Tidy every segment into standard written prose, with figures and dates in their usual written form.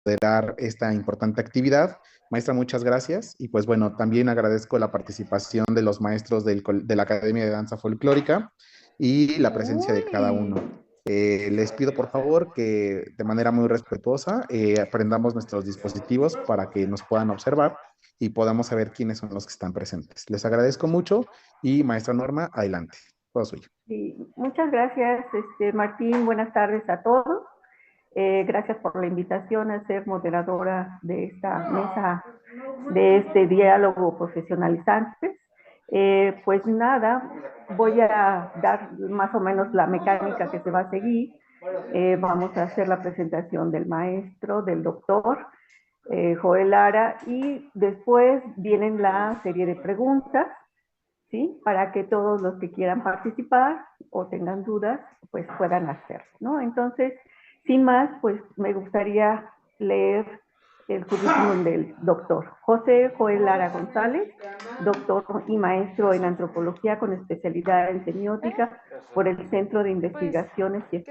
moderar esta importante actividad. Maestra, muchas gracias. Y pues bueno, también agradezco la participación de los maestros de la Academia de Danza Folclórica y la presencia de cada Uy. uno. Les pido por favor que de manera muy respetuosa aprendamos nuestros dispositivos para que nos puedan observar y podamos saber quiénes son los que están presentes. Les agradezco mucho y maestra Norma, adelante. Todo suyo. Sí, muchas gracias, Martín. Buenas tardes a todos. Gracias por la invitación a ser moderadora de esta mesa, de este diálogo profesionalizante. Pues nada, voy a dar más o menos la mecánica que se va a seguir. Vamos a hacer la presentación del maestro, del doctor Joel Lara, y después vienen la serie de preguntas, ¿sí? Para que todos los que quieran participar o tengan dudas, pues puedan hacerlo, ¿no? Entonces, sin más, pues me gustaría leer el currículum del doctor José Joel Lara González, doctor y maestro en antropología con especialidad en semiótica por el Centro de Investigaciones y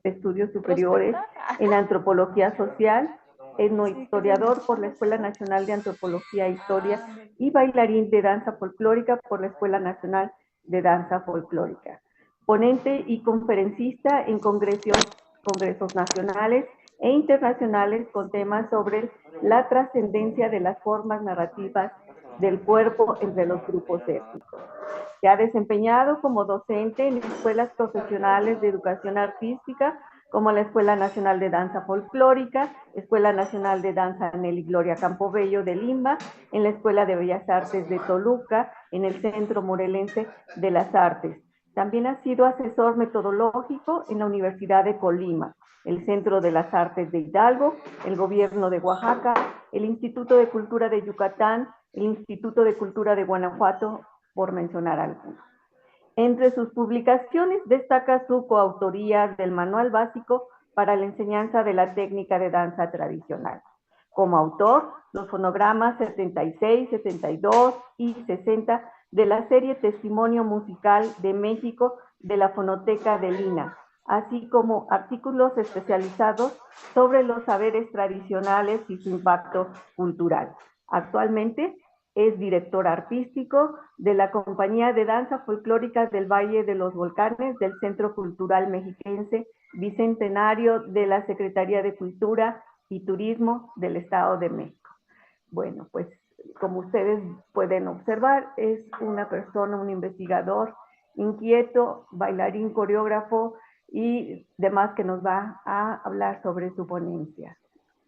Estudios Superiores en Antropología Social, etnohistoriador por la Escuela Nacional de Antropología e Historia y bailarín de danza folclórica por la Escuela Nacional de Danza Folclórica. Ponente y conferencista en congresos nacionales e internacionales con temas sobre la trascendencia de las formas narrativas del cuerpo entre los grupos étnicos. Se ha desempeñado como docente en escuelas profesionales de educación artística, como la Escuela Nacional de Danza Folclórica, Escuela Nacional de Danza Nelly Gloria Campobello de Lima, en la Escuela de Bellas Artes de Toluca, en el Centro Morelense de las Artes. También ha sido asesor metodológico en la Universidad de Colima, el Centro de las Artes de Hidalgo, el Gobierno de Oaxaca, el Instituto de Cultura de Yucatán, el Instituto de Cultura de Guanajuato, por mencionar algunos. Entre sus publicaciones destaca su coautoría del Manual Básico para la Enseñanza de la Técnica de Danza Tradicional. Como autor, los fonogramas 76, 72 y 60 de la serie Testimonio Musical de México de la Fonoteca de Lina, así como artículos especializados sobre los saberes tradicionales y su impacto cultural. Actualmente es director artístico de la Compañía de Danza Folclórica del Valle de los Volcanes del Centro Cultural Mexiquense Bicentenario de la Secretaría de Cultura y Turismo del Estado de México. Bueno, pues como ustedes pueden observar, es una persona, un investigador inquieto, bailarín, coreógrafo y demás que nos va a hablar sobre su ponencia.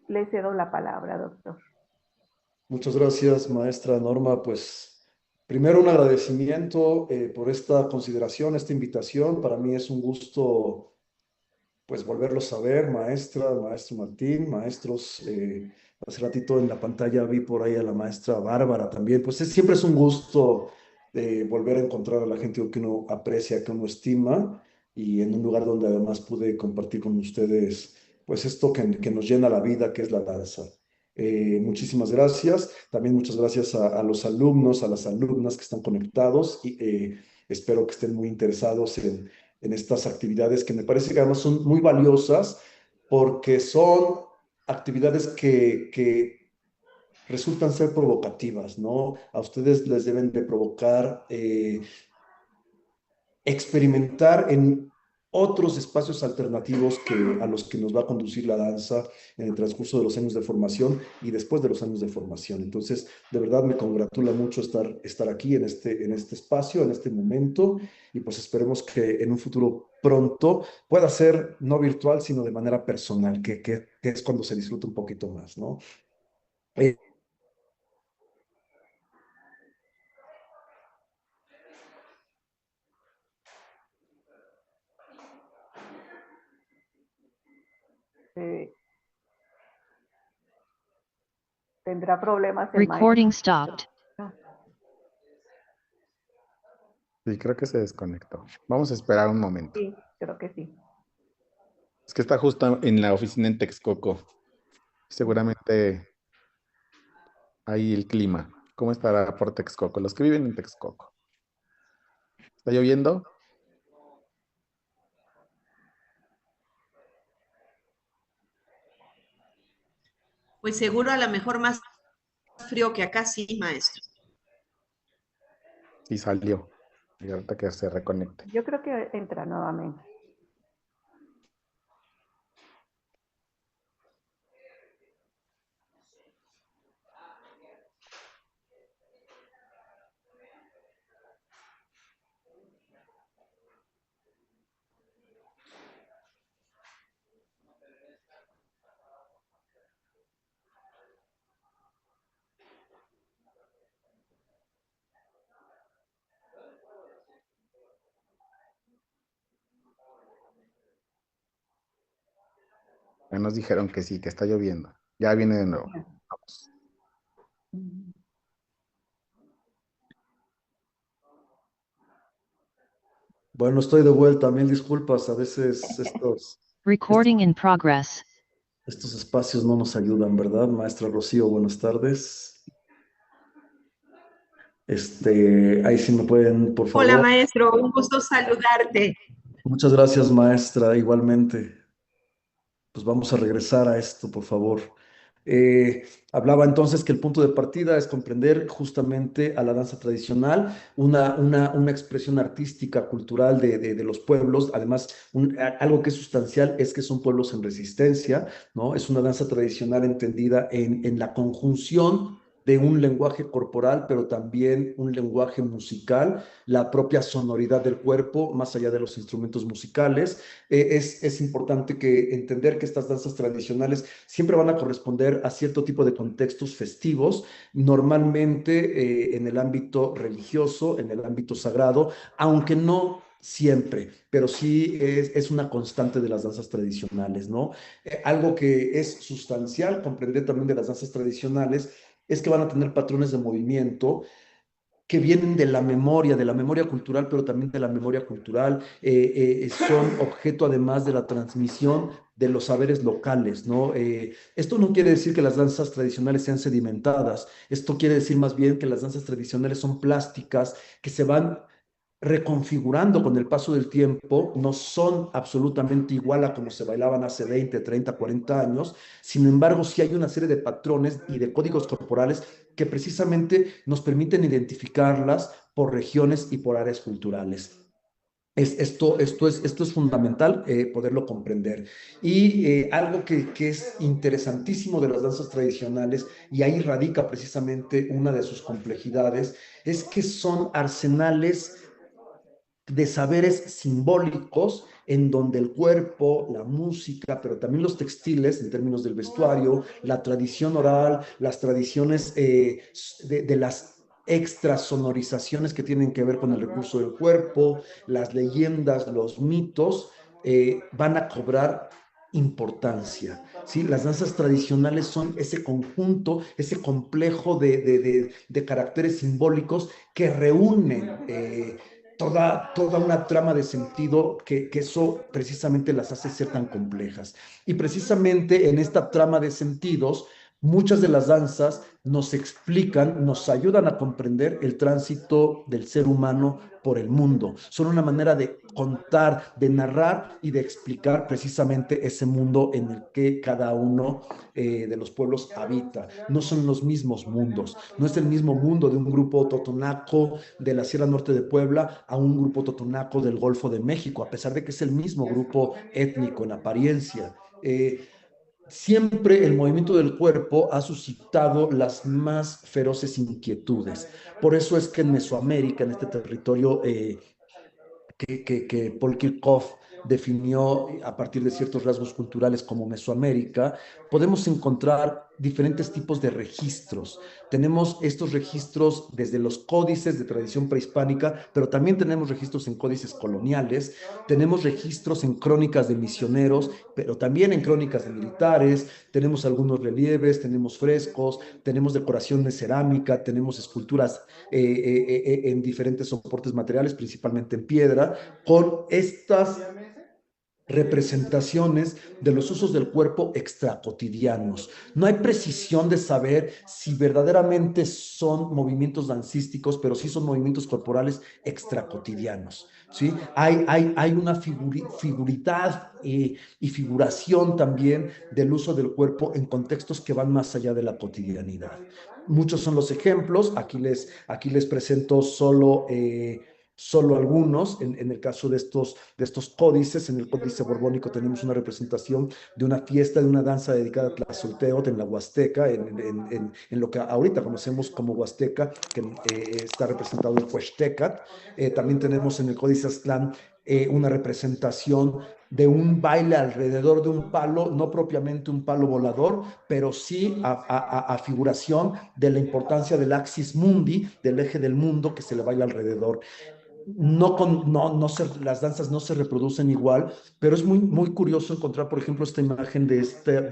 Le cedo la palabra, doctor. Muchas gracias, maestra Norma. Pues primero un agradecimiento por esta consideración, esta invitación. Para mí es un gusto pues volverlos a ver, maestra, maestro Martín, maestros. Hace ratito en la pantalla vi por ahí a la maestra Bárbara también. Pues siempre es un gusto volver a encontrar a la gente que uno aprecia, que uno estima, y en un lugar donde además pude compartir con ustedes pues esto que nos llena la vida, que es la danza. Muchísimas gracias. También muchas gracias a los alumnos, a las alumnas que están conectados y espero que estén muy interesados en estas actividades que me parece que además son muy valiosas porque son actividades que resultan ser provocativas, ¿no? A ustedes les deben de provocar experimentar en otros espacios alternativos a los que nos va a conducir la danza en el transcurso de los años de formación y después de los años de formación. Entonces, de verdad me congratula mucho estar aquí en este espacio, en este momento, y pues esperemos que en un futuro pronto pueda ser no virtual, sino de manera personal, que es cuando se disfruta un poquito más, ¿no? Tendrá problemas el Recording maestro. stopped. Sí, creo que se desconectó. Vamos a esperar un momento. Sí, creo que sí. Es que está justo en la oficina en Texcoco. Seguramente ahí el clima. ¿Cómo estará por Texcoco? Los que viven en Texcoco. ¿Está lloviendo? Pues seguro a lo mejor más frío que acá, sí, maestro. Sí salió. Y ahorita que se reconecte. Yo creo que entra nuevamente. Ya nos dijeron que sí, que está lloviendo. Ya viene de nuevo. Vamos. Bueno, estoy de vuelta, mil disculpas. A veces Recording in progress. estos espacios no nos ayudan, ¿verdad? Maestra Rocío, buenas tardes. Ahí sí me pueden, por Hola, favor. maestro, un gusto saludarte. Muchas gracias, maestra, igualmente. Pues vamos a regresar a esto, por favor. Eh, Hablaba entonces que el punto de partida es comprender justamente a la danza tradicional, una expresión artística, cultural de los pueblos. Además, algo que es sustancial es que son pueblos en resistencia, ¿no? Es una danza tradicional entendida en la conjunción de un lenguaje corporal, pero también un lenguaje musical, la propia sonoridad del cuerpo, más allá de los instrumentos musicales. Es importante entender que estas danzas tradicionales siempre van a corresponder a cierto tipo de contextos festivos, normalmente en el ámbito religioso, en el ámbito sagrado, aunque no siempre, pero sí es una constante de las danzas tradicionales, ¿no? Algo que es sustancial, comprender también de las danzas tradicionales, es que van a tener patrones de movimiento que vienen de la memoria cultural, pero también de la memoria cultural, son objeto además de la transmisión de los saberes locales, ¿no? Esto no quiere decir que las danzas tradicionales sean sedimentadas, esto quiere decir más bien que las danzas tradicionales son plásticas, que se van reconfigurando con el paso del tiempo, no son absolutamente igual a como se bailaban hace 20, 30, 40 años. Sin embargo, sí hay una serie de patrones y de códigos corporales que precisamente nos permiten identificarlas por regiones y por áreas culturales. Esto es fundamental, poderlo comprender. Y algo que es interesantísimo de las danzas tradicionales, y ahí radica precisamente una de sus complejidades, es que son arsenales de saberes simbólicos en donde el cuerpo, la música, pero también los textiles en términos del vestuario, la tradición oral, las tradiciones de las extra sonorizaciones que tienen que ver con el recurso del cuerpo, las leyendas, los mitos, van a cobrar importancia. ¿Sí? Las danzas tradicionales son ese conjunto, ese complejo de caracteres simbólicos que reúnen toda una trama de sentido que eso precisamente las hace ser tan complejas. Y precisamente en esta trama de sentidos, muchas de las danzas nos explican, nos ayudan a comprender el tránsito del ser humano por el mundo. Son una manera de contar, de narrar y de explicar precisamente ese mundo en el que cada uno de los pueblos habita. No son los mismos mundos. No es el mismo mundo de un grupo totonaco de la Sierra Norte de Puebla a un grupo totonaco del Golfo de México, a pesar de que es el mismo grupo étnico en apariencia. Siempre el movimiento del cuerpo ha suscitado las más feroces inquietudes. Por eso es que en Mesoamérica, en este territorio que Paul Kirchhoff definió a partir de ciertos rasgos culturales como Mesoamérica, podemos encontrar diferentes tipos de registros. Tenemos estos registros desde los códices de tradición prehispánica, pero también tenemos registros en códices coloniales, tenemos registros en crónicas de misioneros, pero también en crónicas de militares, tenemos algunos relieves, tenemos frescos, tenemos decoración de cerámica, tenemos esculturas en diferentes soportes materiales, principalmente en piedra, con estas representaciones de los usos del cuerpo extracotidianos. No hay precisión de saber si verdaderamente son movimientos dancísticos, pero sí son movimientos corporales extracotidianos. ¿Sí? Hay una figuridad y figuración también del uso del cuerpo en contextos que van más allá de la cotidianidad. Muchos son los ejemplos, aquí les presento solo algunos. En el caso de estos códices, en el Códice Borbónico tenemos una representación de una fiesta, de una danza dedicada a Tlazolteotl en la Huasteca, en lo que ahorita conocemos como Huasteca, que está representado en Huasteca. También tenemos en el Códice Aztlán una representación de un baile alrededor de un palo, no propiamente un palo volador, pero sí a figuración de la importancia del axis mundi, del eje del mundo que se le baila alrededor. Las danzas no se reproducen igual, pero es muy curioso encontrar, por ejemplo, esta imagen de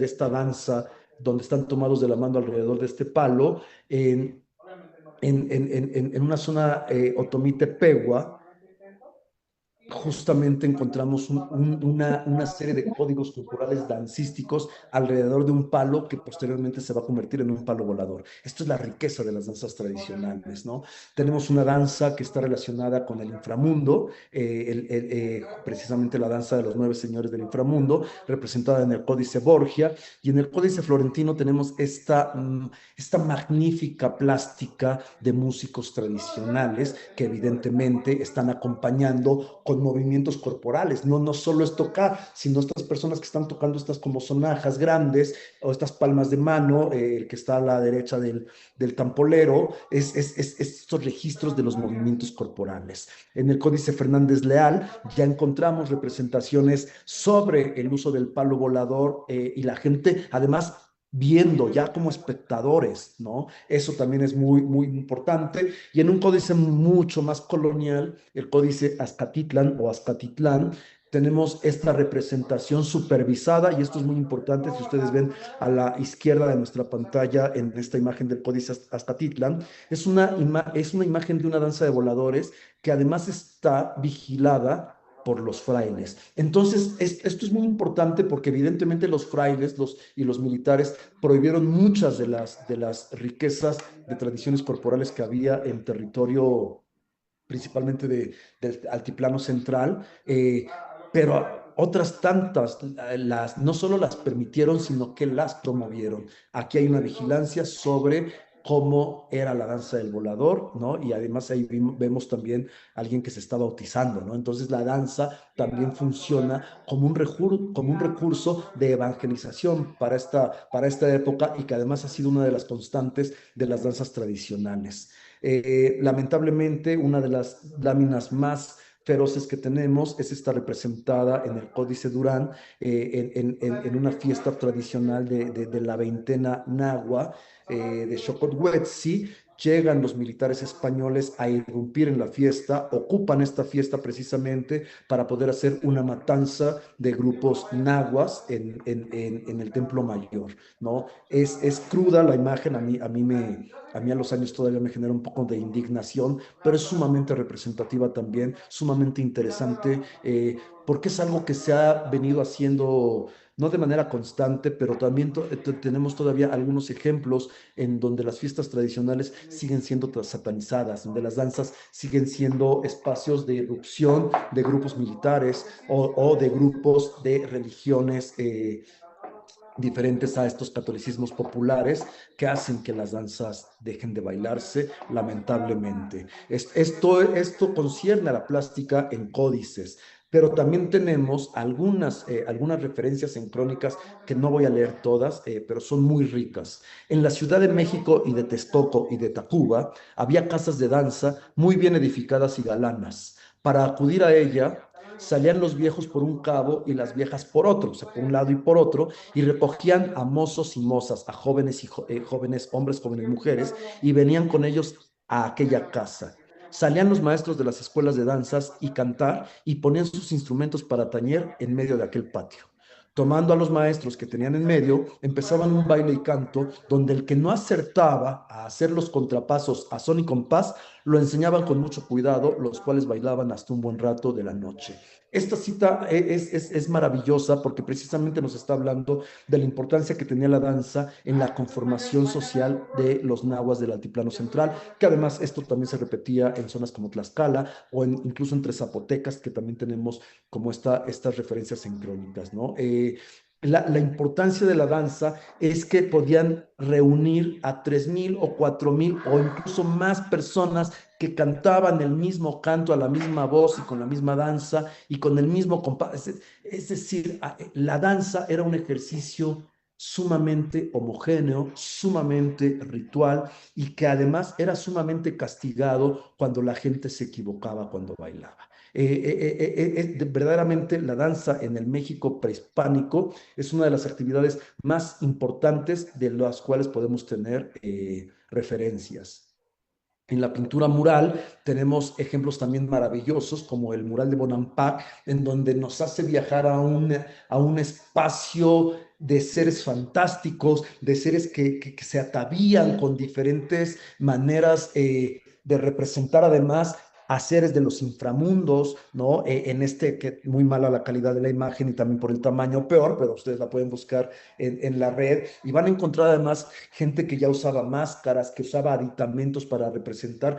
esta danza donde están tomados de la mano alrededor de este palo en una zona otomite Pewa. Justamente encontramos una serie de códigos culturales dancísticos alrededor de un palo que posteriormente se va a convertir en un palo volador. Esto es la riqueza de las danzas tradicionales, ¿no? Tenemos una danza que está relacionada con el inframundo, precisamente la danza de los 9 señores del inframundo, representada en el Códice Borgia, y en el Códice Florentino tenemos esta magnífica plástica de músicos tradicionales que evidentemente están acompañando con movimientos corporales. No solo es tocar, sino estas personas que están tocando estas como sonajas grandes o estas palmas de mano, el que está a la derecha del tampolero, es estos registros de los movimientos corporales. En el Códice Fernández Leal ya encontramos representaciones sobre el uso del palo volador y la gente además viendo ya como espectadores, ¿no? Eso también es muy importante. Y en un códice mucho más colonial, el Códice Azcatitlán o Azcatitlán, tenemos esta representación supervisada, y esto es muy importante. Si ustedes ven a la izquierda de nuestra pantalla en esta imagen del Códice Azcatitlán, es una imagen de una danza de voladores que además está vigilada por los frailes. Entonces, esto es muy importante porque evidentemente los frailes y los militares prohibieron muchas de las riquezas de tradiciones corporales que había en territorio principalmente del altiplano central, pero otras tantas no solo las permitieron, sino que las promovieron. Aquí hay una vigilancia sobre cómo era la danza del volador, ¿no? Y además ahí vemos también a alguien que se está bautizando, ¿no? Entonces la danza también funciona como un recurso de evangelización para esta época, y que además ha sido una de las constantes de las danzas tradicionales. Lamentablemente, una de las láminas más feroces que tenemos es esta representada en el Códice Durán, en una fiesta tradicional de la veintena nahua, de Xocothuetzi. Llegan los militares españoles a irrumpir en la fiesta, ocupan esta fiesta precisamente para poder hacer una matanza de grupos nahuas en el Templo Mayor, ¿no? Es cruda la imagen, a los años todavía me genera un poco de indignación, pero es sumamente representativa también, sumamente interesante, porque es algo que se ha venido haciendo no de manera constante, pero también tenemos todavía algunos ejemplos en donde las fiestas tradicionales siguen siendo satanizadas, donde las danzas siguen siendo espacios de irrupción de grupos militares o de grupos de religiones diferentes a estos catolicismos populares, que hacen que las danzas dejen de bailarse, lamentablemente. Esto concierne a la plástica en códices, pero también tenemos algunas referencias en crónicas que no voy a leer todas, pero son muy ricas. En la Ciudad de México y de Texcoco y de Tacuba había casas de danza muy bien edificadas y galanas. Para acudir a ella, salían los viejos por un cabo y las viejas por otro, o sea, por un lado y por otro, y recogían a mozos y mozas, a jóvenes jóvenes hombres, jóvenes mujeres, y venían con ellos a aquella casa. Salían los maestros de las escuelas de danzas y cantar, y ponían sus instrumentos para tañer en medio de aquel patio. Tomando a los maestros que tenían en medio, empezaban un baile y canto donde el que no acertaba a hacer los contrapasos a son y compás, lo enseñaban con mucho cuidado, los cuales bailaban hasta un buen rato de la noche. Esta cita es maravillosa porque precisamente nos está hablando de la importancia que tenía la danza en la conformación social de los nahuas del Altiplano Central, que además esto también se repetía en zonas como Tlaxcala o incluso entre zapotecas, que también tenemos como estas referencias en crónicas, ¿no? La importancia de la danza es que podían reunir a 3,000 o 4,000 o incluso más personas que cantaban el mismo canto a la misma voz y con la misma danza y con el mismo compás. Es decir, la danza era un ejercicio sumamente homogéneo, sumamente ritual y que además era sumamente castigado cuando la gente se equivocaba cuando bailaba. Verdaderamente la danza en el México prehispánico es una de las actividades más importantes de las cuales podemos tener referencias. En la pintura mural tenemos ejemplos también maravillosos como el mural de Bonampak, en donde nos hace viajar a un espacio de seres fantásticos, de seres que se atavían con diferentes maneras de representar además a seres de los inframundos, ¿no? En este, que muy mala la calidad de la imagen y también por el tamaño peor, pero ustedes la pueden buscar en la red y van a encontrar además gente que ya usaba máscaras, que usaba aditamentos para representar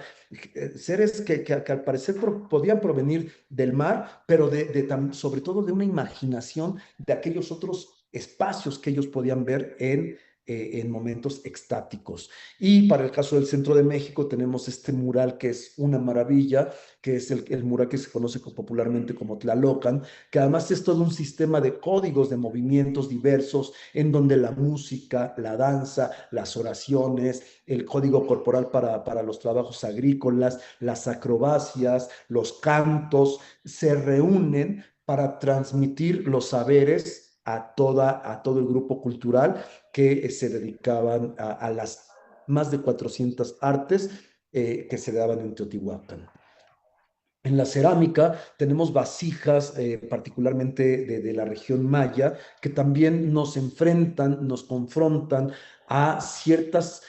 seres que al parecer podían provenir del mar, pero sobre todo de una imaginación de aquellos otros espacios que ellos podían ver en momentos extáticos. Y para el caso del centro de México tenemos este mural que es una maravilla, que es el mural que se conoce popularmente como Tlalocan, que además es todo un sistema de códigos de movimientos diversos en donde la música, la danza, las oraciones, el código corporal para los trabajos agrícolas, las acrobacias, los cantos, se reúnen para transmitir los saberes a todo el grupo cultural que se dedicaban a las más de 400 artes que se daban en Teotihuacán. En la cerámica tenemos vasijas, particularmente de la región maya, que también nos enfrentan, nos confrontan a ciertas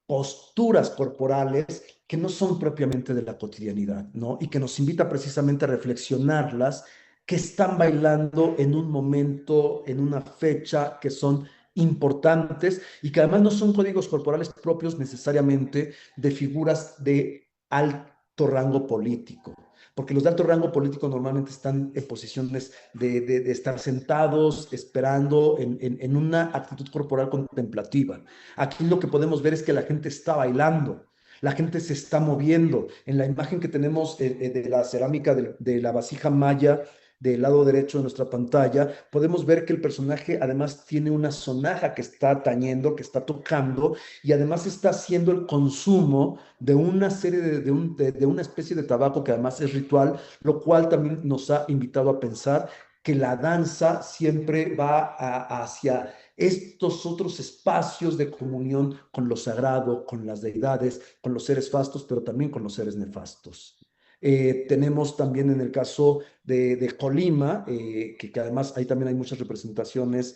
posturas corporales que no son propiamente de la cotidianidad, ¿no? Y que nos invita precisamente a reflexionarlas, que están bailando en un momento, en una fecha, que son importantes y que además no son códigos corporales propios necesariamente de figuras de alto rango político, porque los de alto rango político normalmente están en posiciones de estar sentados, esperando en una actitud corporal contemplativa. Aquí lo que podemos ver es que la gente está bailando, la gente se está moviendo. En la imagen que tenemos de la cerámica de la vasija maya, del lado derecho de nuestra pantalla, podemos ver que el personaje además tiene una sonaja que está tañendo, que está tocando, y además está haciendo el consumo de una serie de una especie de tabaco que además es ritual, lo cual también nos ha invitado a pensar que la danza siempre va hacia estos otros espacios de comunión con lo sagrado, con las deidades, con los seres fastos, pero también con los seres nefastos. Tenemos también en el caso de Colima, que además ahí también hay muchas representaciones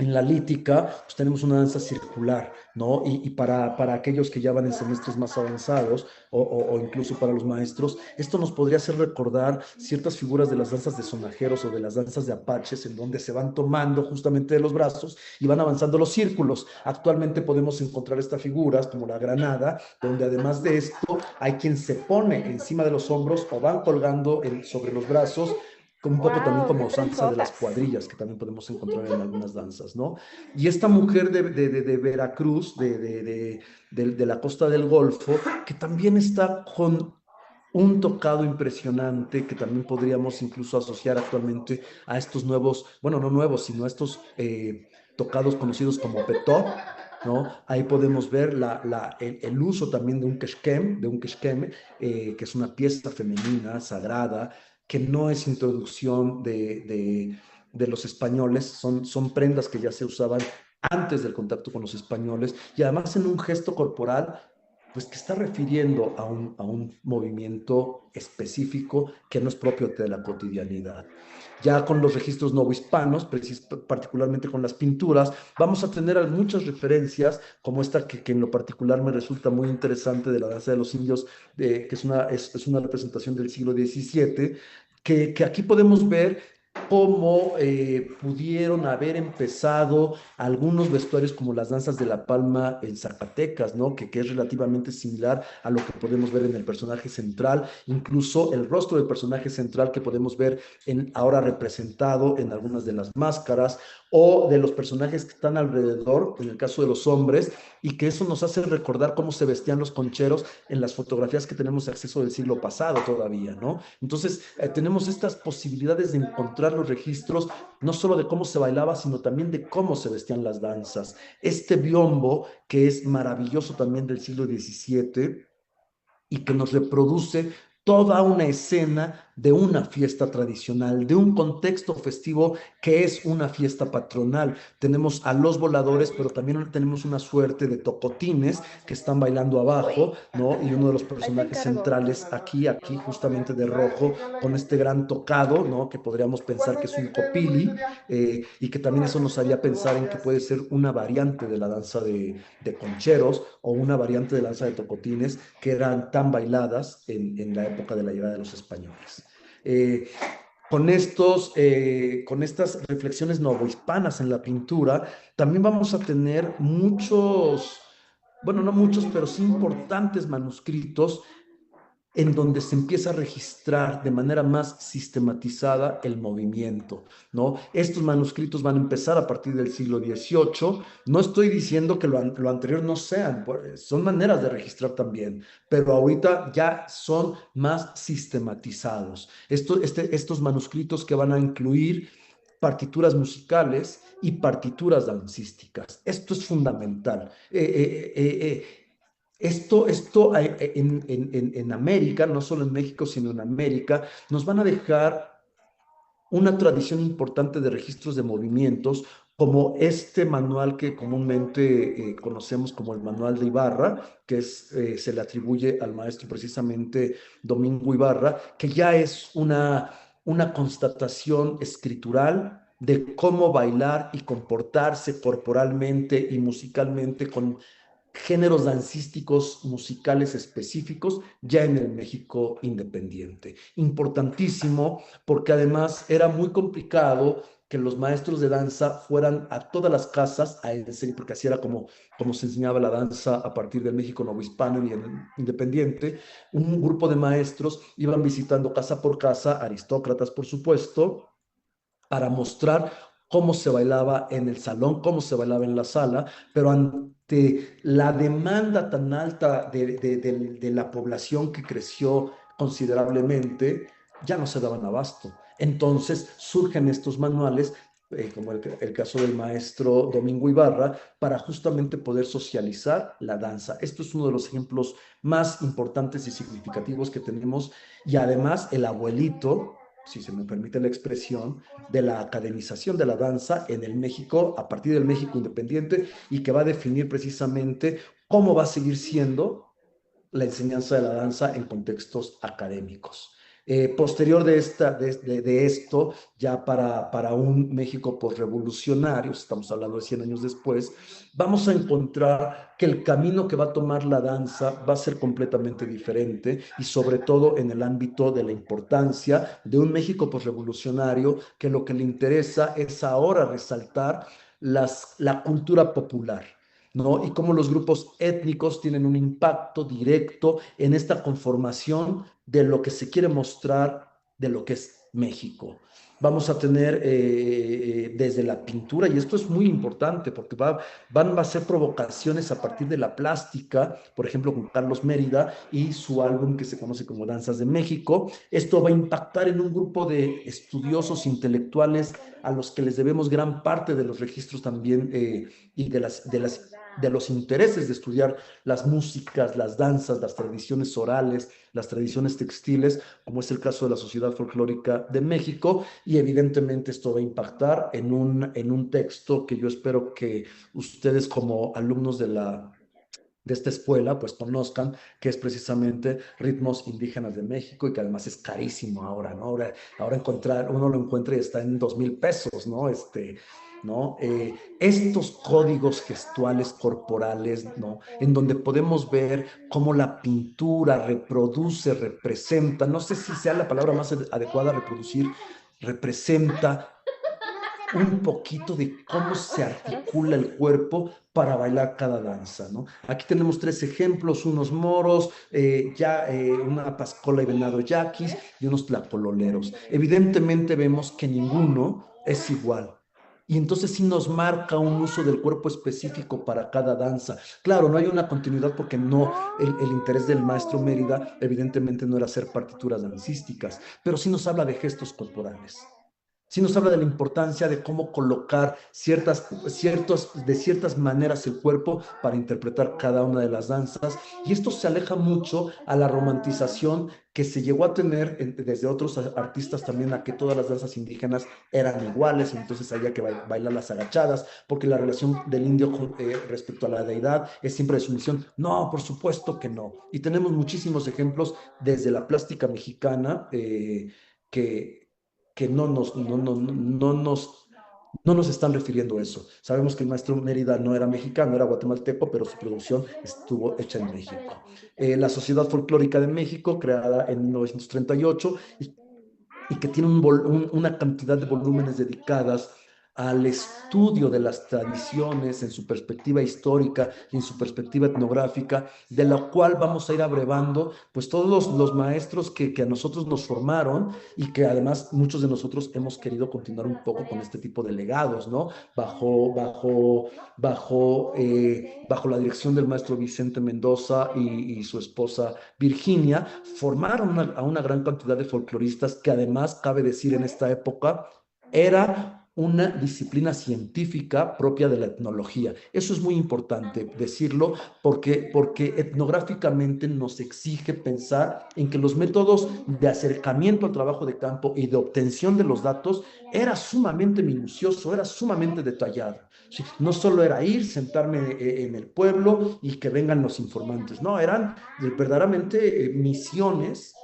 en la lítica, pues tenemos una danza circular, ¿no? Y para aquellos que ya van en semestres más avanzados o incluso para los maestros, esto nos podría hacer recordar ciertas figuras de las danzas de sonajeros o de las danzas de apaches, en donde se van tomando justamente de los brazos y van avanzando los círculos. Actualmente podemos encontrar estas figuras como la granada, donde además de esto hay quien se pone encima de los hombros o van colgando sobre los brazos, como un poco también como danza de las cuadrillas, que también podemos encontrar en algunas danzas, ¿no? Y esta mujer de Veracruz, de la costa del Golfo, que también está con un tocado impresionante, que también podríamos incluso asociar actualmente a estos nuevos, bueno, no nuevos, sino a estos tocados conocidos como petó, ¿no? Ahí podemos ver el uso también de un keshkem, que es una pieza femenina, sagrada, que no es introducción de los españoles, son prendas que ya se usaban antes del contacto con los españoles, y además en un gesto corporal, pues que está refiriendo a un movimiento específico que no es propio de la cotidianidad. Ya con los registros novohispanos, particularmente con las pinturas, vamos a tener muchas referencias, como esta que en lo particular me resulta muy interesante, de la danza de los indios, que es una representación del siglo XVII, que aquí podemos ver cómo pudieron haber empezado algunos vestuarios como las danzas de la palma en Zacatecas, ¿no? Que es relativamente similar a lo que podemos ver en el personaje central, incluso el rostro del personaje central que podemos ver ahora representado en algunas de las máscaras o de los personajes que están alrededor, en el caso de los hombres, y que eso nos hace recordar cómo se vestían los concheros en las fotografías que tenemos acceso del siglo pasado todavía, ¿no? Entonces, tenemos estas posibilidades de encontrar los registros, no solo de cómo se bailaba, sino también de cómo se vestían las danzas. Este biombo, que es maravilloso también del siglo XVII, y que nos reproduce toda una escena de una fiesta tradicional, de un contexto festivo que es una fiesta patronal. Tenemos a los voladores, pero también tenemos una suerte de tocotines que están bailando abajo, ¿no? Y uno de los personajes centrales aquí justamente de rojo, con este gran tocado, ¿no? Que podríamos pensar que es un copili, y que también eso nos haría pensar en que puede ser una variante de la danza de concheros o una variante de la danza de tocotines que eran tan bailadas en la época de la llegada de los españoles. Eh, con estas reflexiones novohispanas en la pintura, también vamos a tener muchos, bueno, no muchos, pero sí importantes manuscritos en donde se empieza a registrar de manera más sistematizada el movimiento, ¿no? Estos manuscritos van a empezar a partir del siglo XVIII. No estoy diciendo que lo anterior no sean, son maneras de registrar también, pero ahorita ya son más sistematizados. Estos manuscritos que van a incluir partituras musicales y partituras dancísticas. Esto es fundamental. En América, no solo en México, sino en América, nos van a dejar una tradición importante de registros de movimientos, como este manual que comúnmente conocemos como el Manual de Ibarra, que se le atribuye al maestro precisamente Domingo Ibarra, que ya es una constatación escritural de cómo bailar y comportarse corporalmente y musicalmente con géneros dancísticos musicales específicos ya en el México independiente. Importantísimo porque además era muy complicado que los maestros de danza fueran a todas las casas a enseñar, porque así era como se enseñaba la danza a partir del México novohispano y el independiente. Un grupo de maestros iban visitando casa por casa, aristócratas por supuesto, para mostrar cómo se bailaba en el salón, cómo se bailaba en la sala, pero ante la demanda tan alta de la población que creció considerablemente, ya no se daban abasto. Entonces surgen estos manuales, como el caso del maestro Domingo Ibarra, para justamente poder socializar la danza. Esto es uno de los ejemplos más importantes y significativos que tenemos, y además el abuelito, si se me permite la expresión, de la academización de la danza en el México, a partir del México independiente, y que va a definir precisamente cómo va a seguir siendo la enseñanza de la danza en contextos académicos. Posterior de esto, ya para un México posrevolucionario, estamos hablando de 100 años después, vamos a encontrar que el camino que va a tomar la danza va a ser completamente diferente, y sobre todo en el ámbito de la importancia de un México posrevolucionario que lo que le interesa es ahora resaltar la cultura popular, ¿no? Y cómo los grupos étnicos tienen un impacto directo en esta conformación de lo que se quiere mostrar de lo que es México. Vamos a tener desde la pintura, y esto es muy importante porque van a ser provocaciones a partir de la plástica, por ejemplo, con Carlos Mérida y su álbum que se conoce como Danzas de México. Esto va a impactar en un grupo de estudiosos intelectuales a los que les debemos gran parte de los registros también, y de los intereses de estudiar las músicas, las danzas, las tradiciones orales, las tradiciones textiles, como es el caso de la Sociedad Folclórica de México, y evidentemente esto va a impactar en un texto que yo espero que ustedes como alumnos de esta escuela, pues conozcan que es precisamente Ritmos Indígenas de México y que además es carísimo ahora, ¿no? Ahora encontrar, uno lo encuentra y está en 2,000 pesos, ¿no? ¿No? Estos códigos gestuales corporales, ¿no? En donde podemos ver cómo la pintura reproduce, representa, no sé si sea la palabra más adecuada, reproducir, representa un poquito de cómo se articula el cuerpo para bailar cada danza, ¿no? Aquí tenemos 3 ejemplos, unos moros, una pascola y venado yaquis y unos tlacololeros. Evidentemente vemos que ninguno es igual. Y entonces sí nos marca un uso del cuerpo específico para cada danza. Claro, no hay una continuidad porque no, el interés del maestro Mérida evidentemente no era hacer partituras dancísticas, pero sí nos habla de gestos corporales. Sí nos habla de la importancia de cómo colocar de ciertas maneras el cuerpo para interpretar cada una de las danzas. Y esto se aleja mucho a la romantización que se llegó a tener desde otros artistas también, a que todas las danzas indígenas eran iguales, entonces había que bailar las agachadas, porque la relación del indio respecto a la deidad es siempre de sumisión. No, por supuesto que no. Y tenemos muchísimos ejemplos desde la plástica mexicana que que no nos están refiriendo a eso. Sabemos que el maestro Mérida no era mexicano, era guatemalteco, pero su producción estuvo hecha en México. La Sociedad Folclórica de México, creada en 1938 y que tiene una cantidad de volúmenes dedicadas al estudio de las tradiciones en su perspectiva histórica y en su perspectiva etnográfica, de la cual vamos a ir abrevando pues todos los maestros que a nosotros nos formaron y que además muchos de nosotros hemos querido continuar un poco con este tipo de legados, ¿no? Bajo la dirección del maestro Vicente Mendoza y su esposa Virginia, formaron a una gran cantidad de folcloristas que además, cabe decir en esta época, era una disciplina científica propia de la etnología. Eso es muy importante decirlo porque etnográficamente nos exige pensar en que los métodos de acercamiento al trabajo de campo y de obtención de los datos era sumamente minucioso, era sumamente detallado. ¿Sí? No solo era ir, sentarme en el pueblo y que vengan los informantes, no, eran verdaderamente misiones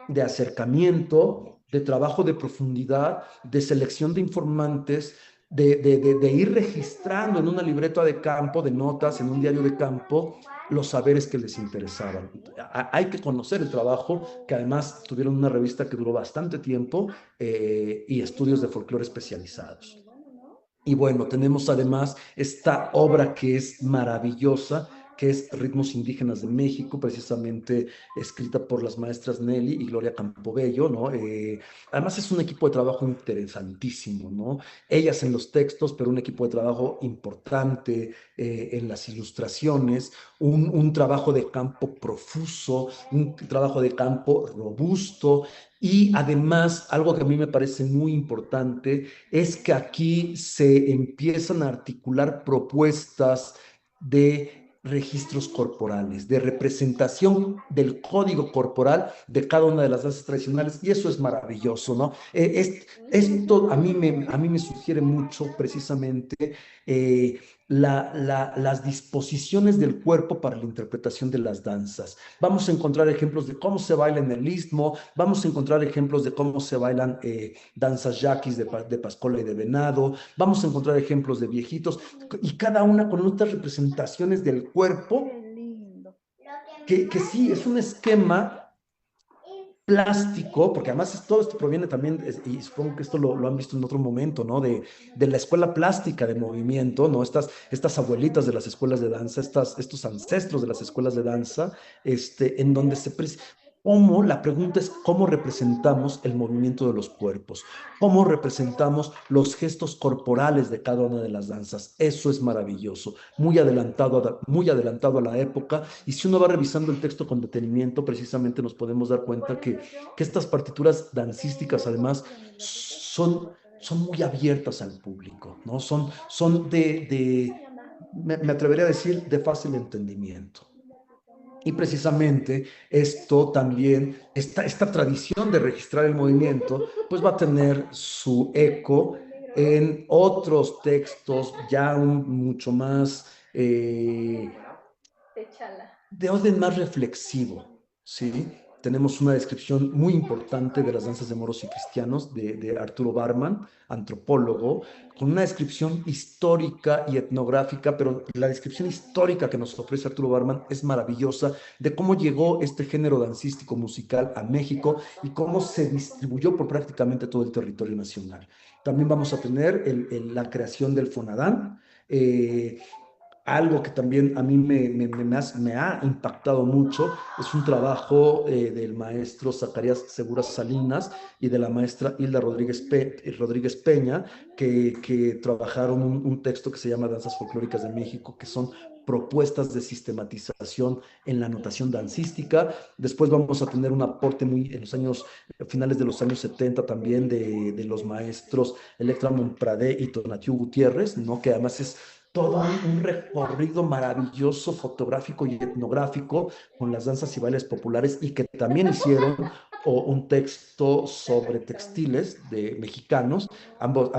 de acercamiento, de trabajo de profundidad, de selección de informantes, de ir registrando en una libreta de campo, de notas, en un diario de campo, los saberes que les interesaban. Hay que conocer el trabajo, que además tuvieron una revista que duró bastante tiempo y estudios de folclore especializados. Y bueno, tenemos además esta obra que es maravillosa, que es Ritmos Indígenas de México, precisamente escrita por las maestras Nelly y Gloria Campobello, ¿no? Además es un equipo de trabajo interesantísimo, ¿no? Ellas en los textos, pero un equipo de trabajo importante en las ilustraciones, un trabajo de campo profuso, un trabajo de campo robusto y además algo que a mí me parece muy importante es que aquí se empiezan a articular propuestas de registros corporales, de representación del código corporal de cada una de las danzas tradicionales, y eso es maravilloso, ¿no? Esto a mí me sugiere mucho precisamente las disposiciones del cuerpo para la interpretación de las danzas. Vamos a encontrar ejemplos de cómo se baila en el istmo, vamos a encontrar ejemplos de cómo se bailan danzas yaquis de pascola y de venado, vamos a encontrar ejemplos de viejitos, y cada una con otras representaciones del cuerpo, que sí, es un esquema plástico, porque además todo esto proviene también, y supongo que esto lo han visto en otro momento, ¿no? De la escuela plástica de movimiento, ¿no? Estas abuelitas de las escuelas de danza, estos ancestros de las escuelas de danza, en donde la pregunta es cómo representamos el movimiento de los cuerpos, cómo representamos los gestos corporales de cada una de las danzas. Eso es maravilloso, muy adelantado a la época, y si uno va revisando el texto con detenimiento, precisamente nos podemos dar cuenta que estas partituras dancísticas además son muy abiertas al público, ¿no? Son me atrevería a decir, de fácil entendimiento. Y precisamente esto también, esta tradición de registrar el movimiento, pues va a tener su eco en otros textos ya mucho más de orden más reflexivo, ¿sí? Tenemos una descripción muy importante de las danzas de moros y cristianos de Arturo Barman, antropólogo, con una descripción histórica y etnográfica, pero la descripción histórica que nos ofrece Arturo Barman es maravillosa, de cómo llegó este género dancístico musical a México y cómo se distribuyó por prácticamente todo el territorio nacional. También vamos a tener la creación del Fonadán, algo que también a mí me ha impactado mucho es un trabajo del maestro Zacarías Segura Salinas y de la maestra Hilda Rodríguez Peña, que trabajaron un texto que se llama Danzas Folclóricas de México, que son propuestas de sistematización en la notación dancística. Después vamos a tener un aporte muy en los años, finales de los años 70 también de los maestros Electra Monpradé y Tonatiu Gutiérrez, ¿no? Que además es todo un recorrido maravilloso fotográfico y etnográfico con las danzas y bailes populares y que también hicieron un texto sobre textiles de mexicanos. Ambos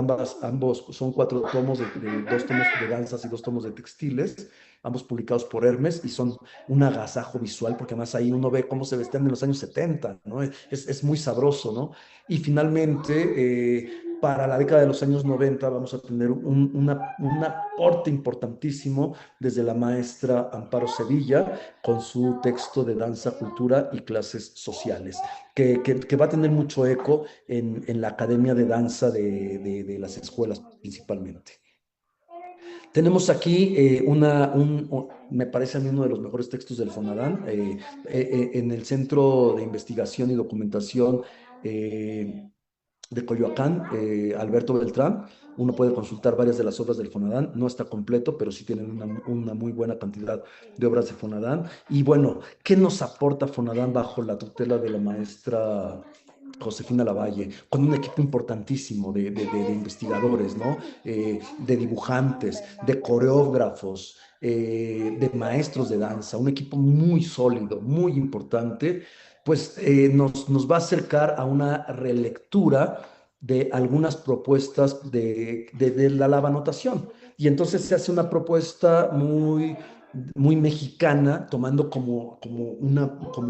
son 4 tomos, de 2 tomos de danzas y 2 tomos de textiles, ambos publicados por Hermes y son un agasajo visual porque además ahí uno ve cómo se vestían en los años 70, ¿no? Es muy sabroso, ¿no? Y finalmente, para la década de los años 90 vamos a tener un aporte importantísimo desde la maestra Amparo Sevilla con su texto de danza, cultura y clases sociales, que va a tener mucho eco en la academia de danza de las escuelas principalmente. Tenemos aquí me parece a mí uno de los mejores textos del Fonadán, en el Centro de Investigación y Documentación de Coyoacán, Alberto Beltrán. Uno puede consultar varias de las obras del Fonadán, no está completo, pero sí tienen una muy buena cantidad de obras de Fonadán. Y bueno, ¿qué nos aporta Fonadán bajo la tutela de la maestra Josefina Lavalle, con un equipo importantísimo de investigadores, ¿no? De dibujantes, de coreógrafos, de maestros de danza, un equipo muy sólido, muy importante, pues nos va a acercar a una relectura de algunas propuestas de la lavanotación. Y entonces se hace una propuesta muy mexicana, tomando como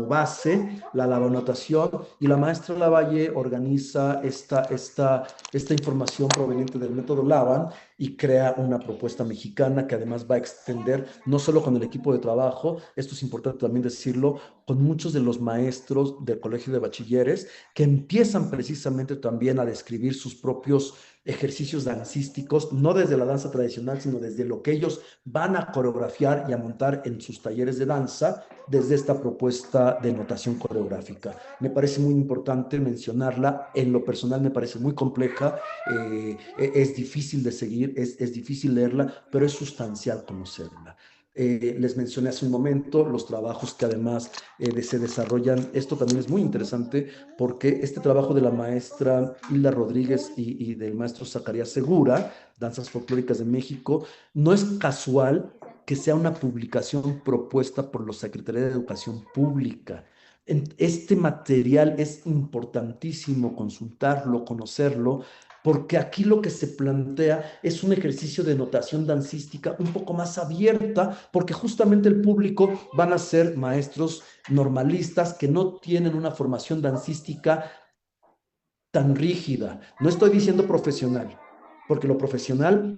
base la lavanotación, y la maestra Lavalle organiza esta información proveniente del método Lavan y crea una propuesta mexicana que además va a extender no solo con el equipo de trabajo, esto es importante también decirlo, con muchos de los maestros del Colegio de Bachilleres que empiezan precisamente también a describir sus propios ejercicios dancísticos, no desde la danza tradicional, sino desde lo que ellos van a coreografiar y a montar en sus talleres de danza, desde esta propuesta de notación coreográfica. Me parece muy importante mencionarla, en lo personal me parece muy compleja, es difícil de seguir, es difícil leerla, pero es sustancial conocerla. Les mencioné hace un momento los trabajos que además se desarrollan. Esto también es muy interesante porque este trabajo de la maestra Hilda Rodríguez y del maestro Zacarías Segura, Danzas Folclóricas de México, no es casual que sea una publicación propuesta por la Secretaría de Educación Pública. Este material es importantísimo consultarlo, conocerlo, porque aquí lo que se plantea es un ejercicio de notación dancística un poco más abierta, porque justamente el público van a ser maestros normalistas que no tienen una formación dancística tan rígida. No estoy diciendo profesional, porque lo profesional,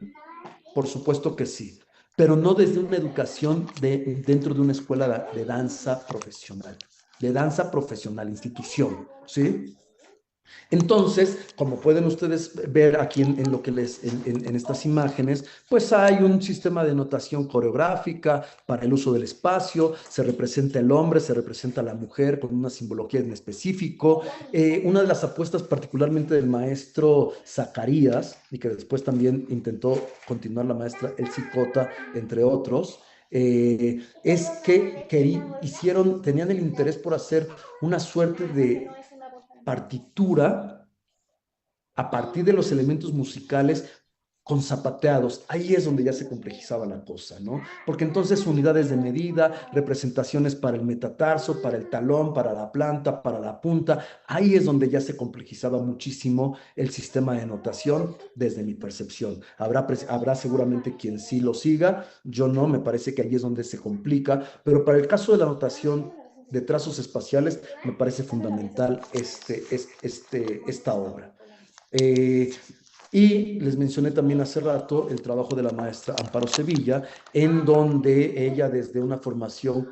por supuesto que sí, pero no desde una educación dentro de una escuela de danza profesional, institución, ¿sí? Entonces, como pueden ustedes ver aquí en lo que en estas imágenes, pues hay un sistema de notación coreográfica para el uso del espacio, se representa el hombre, se representa la mujer con una simbología en específico. Una de las apuestas particularmente del maestro Zacarías, y que después también intentó continuar la maestra Elsie Cota, entre otros, es que tenían el interés por hacer una suerte de partitura a partir de los elementos musicales con zapateados, ahí es donde ya se complejizaba la cosa, ¿no? Porque entonces unidades de medida, representaciones para el metatarso, para el talón, para la planta, para la punta, ahí es donde ya se complejizaba muchísimo el sistema de notación desde mi percepción. Habrá seguramente quien sí lo siga, yo no, me parece que ahí es donde se complica, pero para el caso de la notación de trazos espaciales me parece fundamental esta obra. Y les mencioné también hace rato el trabajo de la maestra Amparo Sevilla, en donde ella desde una formación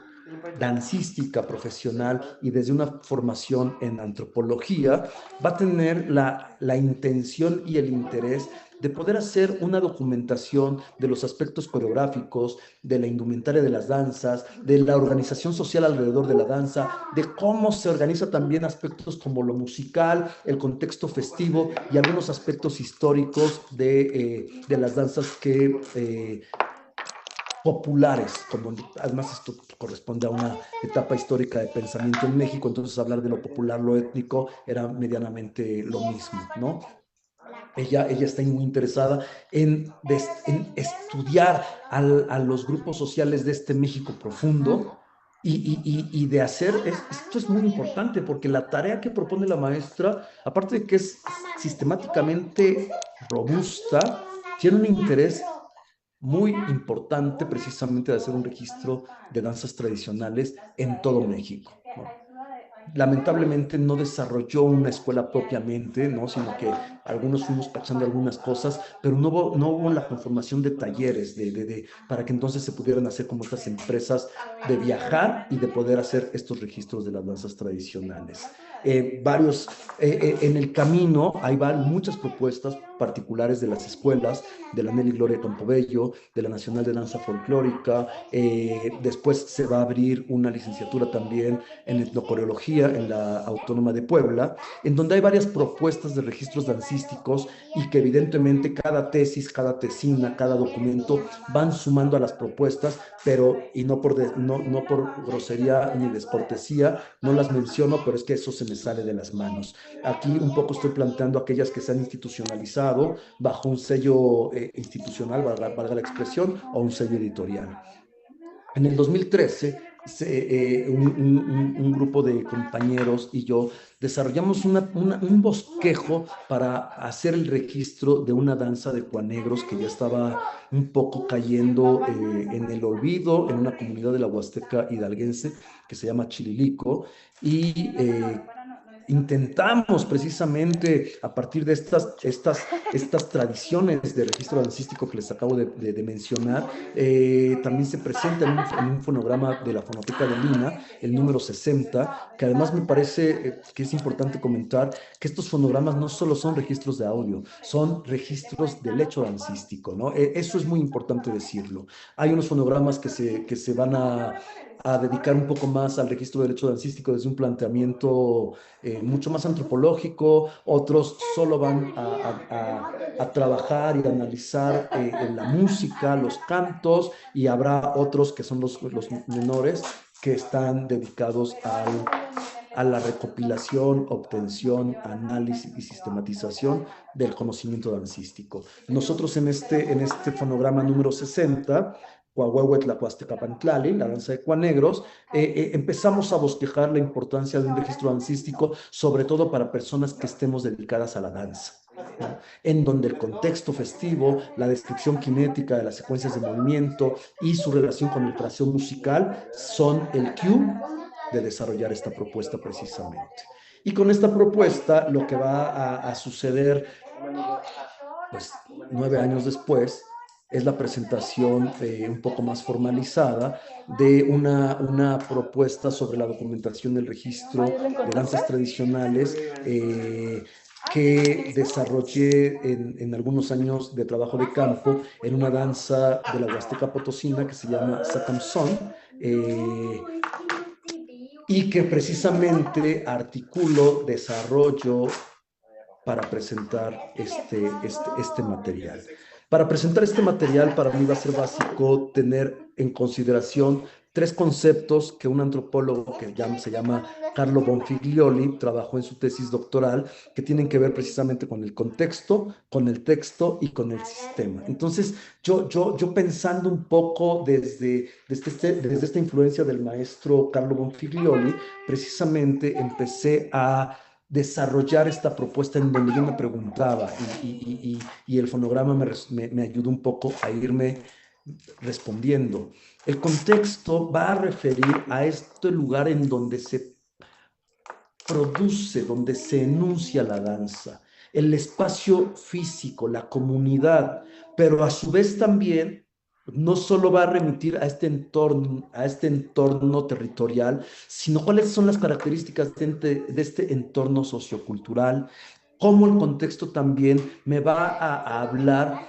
dancística profesional y desde una formación en antropología va a tener la intención y el interés de poder hacer una documentación de los aspectos coreográficos, de la indumentaria de las danzas, de la organización social alrededor de la danza, de cómo se organiza también aspectos como lo musical, el contexto festivo y algunos aspectos históricos de las danzas populares, como además esto corresponde a una etapa histórica de pensamiento en México, entonces hablar de lo popular, lo étnico, era medianamente lo mismo, ¿no? Ella está muy interesada en estudiar a los grupos sociales de este México profundo y de hacer, esto es muy importante porque la tarea que propone la maestra, aparte de que es sistemáticamente robusta, tiene un interés muy importante precisamente de hacer un registro de danzas tradicionales en todo México, ¿no? Lamentablemente no desarrolló una escuela propiamente, ¿no? Sino que algunos fuimos cachando algunas cosas, pero no hubo la conformación de talleres para que entonces se pudieran hacer como estas empresas de viajar y de poder hacer estos registros de las danzas tradicionales. En el camino hay muchas propuestas particulares de las escuelas, de la Nelly Gloria Campobello, de la Nacional de Danza Folclórica, después se va a abrir una licenciatura también en etnocoreología en la Autónoma de Puebla, en donde hay varias propuestas de registros dancísticos y que evidentemente cada tesis, cada tesina, cada documento van sumando a las propuestas, pero, y no por grosería ni descortesía, no las menciono, pero es que eso se me sale de las manos. Aquí un poco estoy planteando aquellas que se han institucionalizado bajo un sello institucional, valga la expresión, o un sello editorial. En el 2013, un grupo de compañeros y yo desarrollamos un bosquejo para hacer el registro de una danza de cuanegros que ya estaba un poco cayendo en el olvido en una comunidad de la Huasteca hidalguense que se llama Chililico, y intentamos precisamente a partir de estas tradiciones de registro dancístico que les acabo de mencionar, también se presenta en un fonograma de la Fonoteca de Lina, el número 60, que además me parece que es importante comentar que estos fonogramas no solo son registros de audio, son registros del hecho dancístico, ¿no? Eso es muy importante decirlo. Hay unos fonogramas que se van a dedicar un poco más al registro del hecho dancístico desde un planteamiento mucho más antropológico, otros solo van a trabajar y analizar la música, los cantos, y habrá otros que son los menores que están dedicados a la recopilación, obtención, análisis y sistematización del conocimiento dancístico. Nosotros en este fonograma número 60, Coahuehuetla, Huastecapantlali, la danza de cuanegros, empezamos a bosquejar la importancia de un registro dancístico, sobre todo para personas que estemos dedicadas a la danza, ¿no? En donde el contexto festivo, la descripción kinética de las secuencias de movimiento y su relación con el fraseo musical son el cue de desarrollar esta propuesta precisamente. Y con esta propuesta lo que va a suceder, pues 9 años después, es la presentación un poco más formalizada de una propuesta sobre la documentación del registro de danzas tradicionales que desarrollé en algunos años de trabajo de campo en una danza de la Huasteca Potosina que se llama Sakamson, y que precisamente articulo, desarrollo para presentar este material. Para presentar este material, para mí va a ser básico tener en consideración tres conceptos que un antropólogo se llama Carlo Bonfiglioli trabajó en su tesis doctoral, que tienen que ver precisamente con el contexto, con el texto y con el sistema. Entonces, yo pensando un poco desde esta influencia del maestro Carlo Bonfiglioli, precisamente empecé a desarrollar esta propuesta en donde yo me preguntaba y el fonograma me ayudó un poco a irme respondiendo. El contexto va a referir a este lugar en donde se produce, donde se enuncia la danza, el espacio físico, la comunidad, pero a su vez también no solo va a remitir a este entorno territorial, sino cuáles son las características de este entorno sociocultural, cómo el contexto también me va a hablar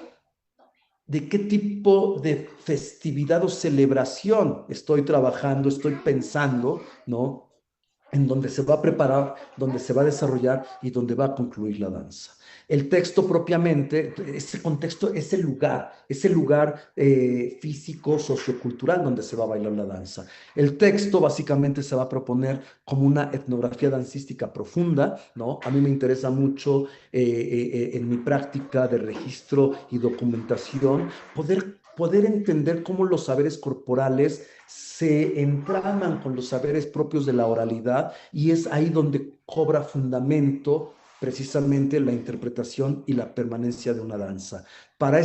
de qué tipo de festividad o celebración estoy trabajando, estoy pensando, ¿no? En donde se va a preparar, donde se va a desarrollar y donde va a concluir la danza. El texto propiamente, ese contexto, ese lugar físico, sociocultural donde se va a bailar la danza. El texto básicamente se va a proponer como una etnografía dancística profunda, ¿no? A mí me interesa mucho en mi práctica de registro y documentación poder entender cómo los saberes corporales se entraman con los saberes propios de la oralidad y es ahí donde cobra fundamento precisamente la interpretación y la permanencia de una danza. Para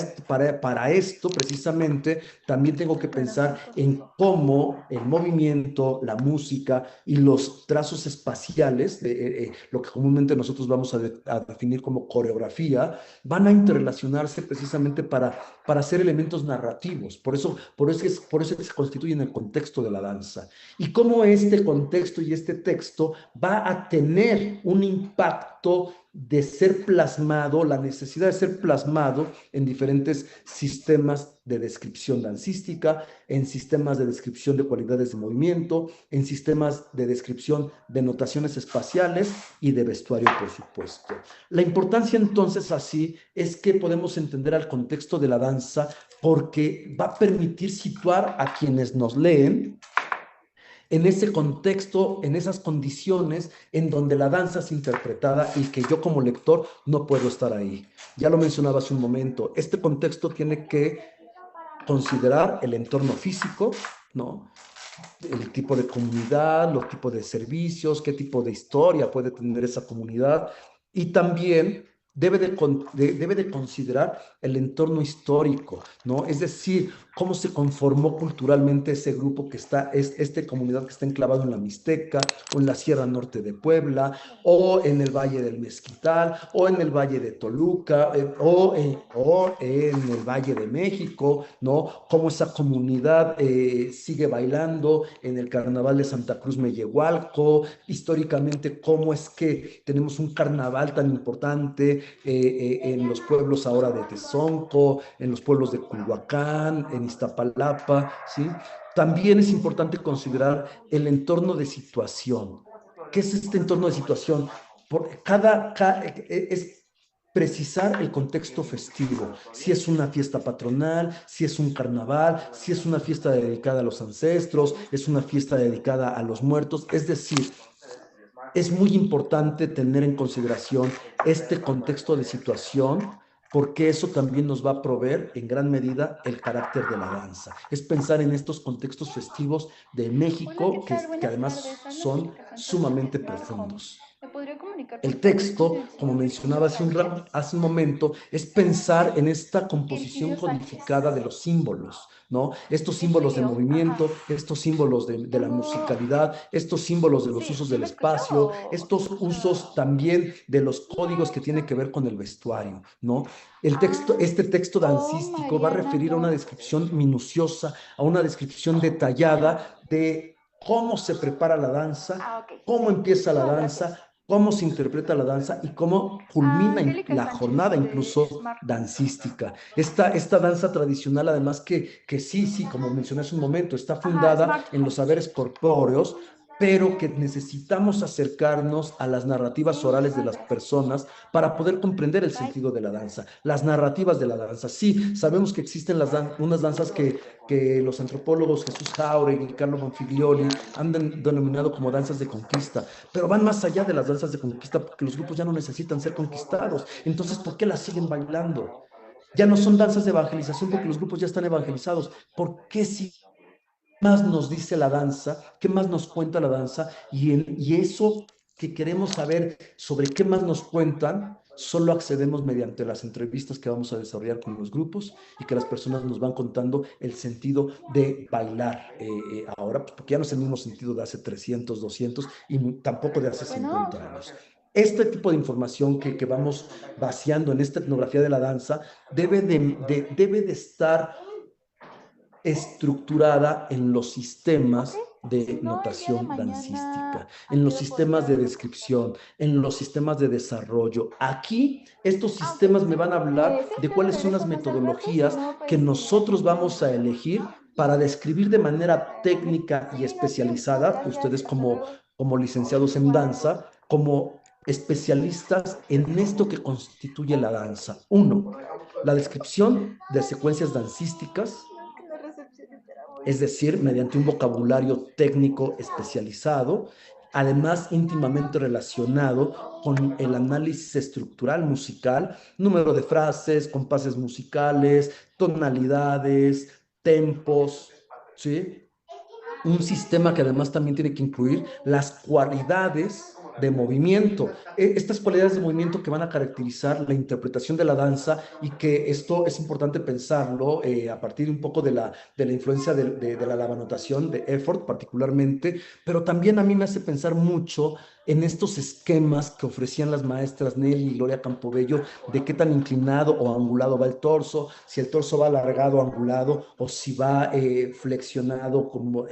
esto, precisamente, también tengo que pensar en cómo el movimiento, la música y los trazos espaciales, lo que comúnmente nosotros vamos a definir como coreografía, van a interrelacionarse precisamente para ser elementos narrativos. Por eso se constituyen el contexto de la danza. Y cómo este contexto y este texto va a tener un impacto de ser plasmado, la necesidad de ser plasmado en diferentes sistemas de descripción dancística, en sistemas de descripción de cualidades de movimiento, en sistemas de descripción de notaciones espaciales y de vestuario, por supuesto. La importancia entonces así es que podemos entender al contexto de la danza porque va a permitir situar a quienes nos leen en ese contexto, en esas condiciones en donde la danza es interpretada y que yo como lector no puedo estar ahí. Ya lo mencionaba hace un momento, este contexto tiene que considerar el entorno físico, ¿no? El tipo de comunidad, los tipos de servicios, qué tipo de historia puede tener esa comunidad y también debe de considerar el entorno histórico, ¿no? Es decir, cómo se conformó culturalmente ese grupo esta comunidad que está enclavado en la Mixteca, o en la Sierra Norte de Puebla, o en el Valle del Mezquital, o en el Valle de Toluca, o en el Valle de México, ¿no? Cómo esa comunidad sigue bailando en el Carnaval de Santa Cruz Mellehualco, históricamente cómo es que tenemos un carnaval tan importante en los pueblos ahora de Tezonco, en los pueblos de Culhuacán, en Iztapalapa, ¿sí? También es importante considerar el entorno de situación. ¿Qué es este entorno de situación? Es precisar el contexto festivo, si es una fiesta patronal, si es un carnaval, si es una fiesta dedicada a los ancestros, es una fiesta dedicada a los muertos, es decir, es muy importante tener en consideración este contexto de situación porque eso también nos va a proveer en gran medida el carácter de la danza. Es pensar en estos contextos festivos de México que además son sumamente profundos. El texto, como mencionaba hace un momento, es pensar en esta composición codificada de los símbolos, ¿no? Estos símbolos de movimiento, estos símbolos de la musicalidad, estos símbolos de los usos del espacio, estos usos también de los códigos que tienen que ver con el vestuario, ¿no? Este texto dancístico va a referir a una descripción minuciosa, a una descripción detallada de cómo se prepara la danza, cómo empieza la danza, cómo se interpreta la danza y cómo culmina la jornada incluso dancística. Esta danza tradicional, además que sí, como mencioné hace un momento, está fundada en los saberes corpóreos, pero que necesitamos acercarnos a las narrativas orales de las personas para poder comprender el sentido de la danza, las narrativas de la danza. Sí, sabemos que existen unas danzas que los antropólogos Jesús Jauregui y Carlo Bonfiglioli han denominado como danzas de conquista, pero van más allá de las danzas de conquista porque los grupos ya no necesitan ser conquistados. Entonces, ¿por qué las siguen bailando? Ya no son danzas de evangelización porque los grupos ya están evangelizados. ¿Por qué si más nos dice la danza, qué más nos cuenta la danza? Y eso que queremos saber sobre qué más nos cuentan, solo accedemos mediante las entrevistas que vamos a desarrollar con los grupos y que las personas nos van contando el sentido de bailar. Ahora, pues porque ya no es el mismo sentido de hace 300, 200 y tampoco de hace 50 años. Este tipo de información que vamos vaciando en esta etnografía de la danza debe de estar estructurada en los sistemas de notación dancística, en los sistemas de descripción, en los sistemas de desarrollo. Aquí, estos sistemas me van a hablar de cuáles son las metodologías que nosotros vamos a elegir para describir de manera técnica y especializada, ustedes como licenciados en danza, como especialistas en esto que constituye la danza. Uno, la descripción de secuencias dancísticas, es decir, mediante un vocabulario técnico especializado, además íntimamente relacionado con el análisis estructural musical, número de frases, compases musicales, tonalidades, tempos, ¿sí? Un sistema que además también tiene que incluir las cualidades de movimiento. Estas cualidades de movimiento que van a caracterizar la interpretación de la danza, y que esto es importante pensarlo a partir un poco de la influencia de la lavanotación, de Effort particularmente, pero también a mí me hace pensar mucho en estos esquemas que ofrecían las maestras Nelly y Gloria Campobello de qué tan inclinado o angulado va el torso, si el torso va alargado o angulado, o si va flexionado, como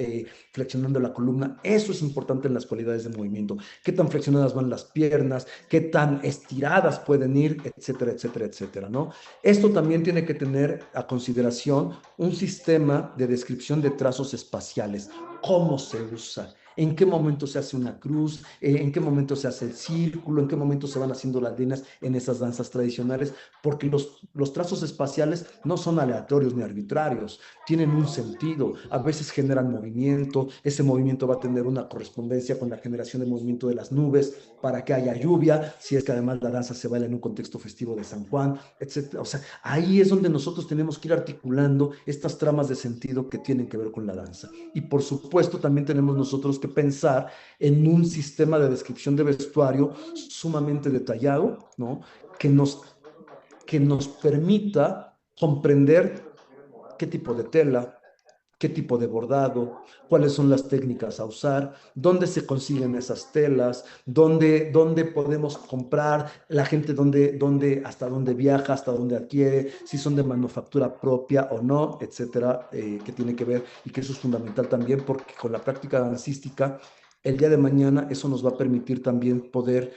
flexionando la columna. Eso es importante en las cualidades de movimiento. Qué tan flexionadas van las piernas, qué tan estiradas pueden ir, etcétera, etcétera, etcétera, ¿no? Esto también tiene que tener a consideración un sistema de descripción de trazos espaciales. ¿Cómo se usa? ¿En qué momento se hace una cruz? ¿En qué momento se hace el círculo? ¿En qué momento se van haciendo las líneas en esas danzas tradicionales? Porque los trazos espaciales no son aleatorios ni arbitrarios, tienen un sentido, a veces generan movimiento, ese movimiento va a tener una correspondencia con la generación de movimiento de las nubes para que haya lluvia, si es que además la danza se baila en un contexto festivo de San Juan, etc. O sea, ahí es donde nosotros tenemos que ir articulando estas tramas de sentido que tienen que ver con la danza. Y por supuesto también tenemos nosotros que pensar en un sistema de descripción de vestuario sumamente detallado, ¿no? que nos permita comprender qué tipo de tela, qué tipo de bordado, cuáles son las técnicas a usar, dónde se consiguen esas telas, dónde podemos comprar, la gente hasta dónde viaja, hasta dónde adquiere, si son de manufactura propia o no, etcétera, que tiene que ver, y que eso es fundamental también porque con la práctica dancística, el día de mañana eso nos va a permitir también poder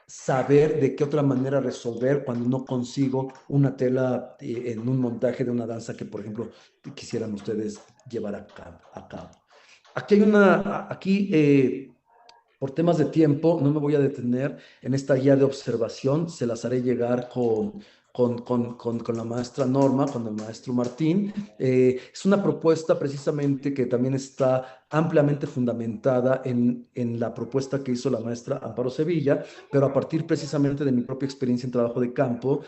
saber de qué otra manera resolver cuando no consigo una tela en un montaje de una danza que, por ejemplo, quisieran ustedes llevar a cabo. Aquí, por temas de tiempo, no me voy a detener en esta guía de observación, se las haré llegar con la maestra Norma, con el maestro Martín. Es una propuesta precisamente que también está ampliamente fundamentada en la propuesta que hizo la maestra Amparo Sevilla, pero a partir precisamente de mi propia experiencia en trabajo de campo,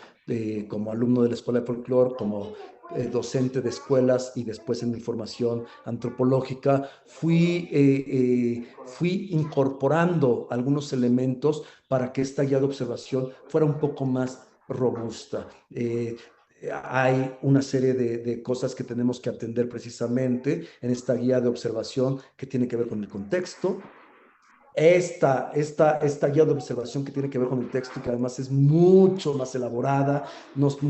como alumno de la Escuela de Folclore, como docente de escuelas y después en mi formación antropológica, fui incorporando algunos elementos para que esta guía de observación fuera un poco más robusta. Hay una serie de cosas que tenemos que atender precisamente en esta guía de observación que tiene que ver con el contexto. Esta guía de observación que tiene que ver con el texto, que además es mucho más elaborada, nos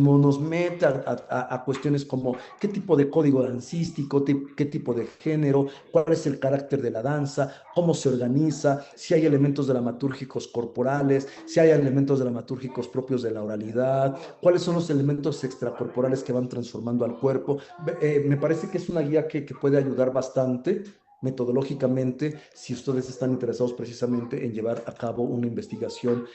mete a cuestiones como qué tipo de código dancístico, qué tipo de género, cuál es el carácter de la danza, cómo se organiza, si hay elementos dramatúrgicos corporales, si hay elementos dramatúrgicos propios de la oralidad, cuáles son los elementos extracorporales que van transformando al cuerpo. Me parece que es una guía que puede ayudar bastante metodológicamente si ustedes están interesados precisamente en llevar a cabo una investigación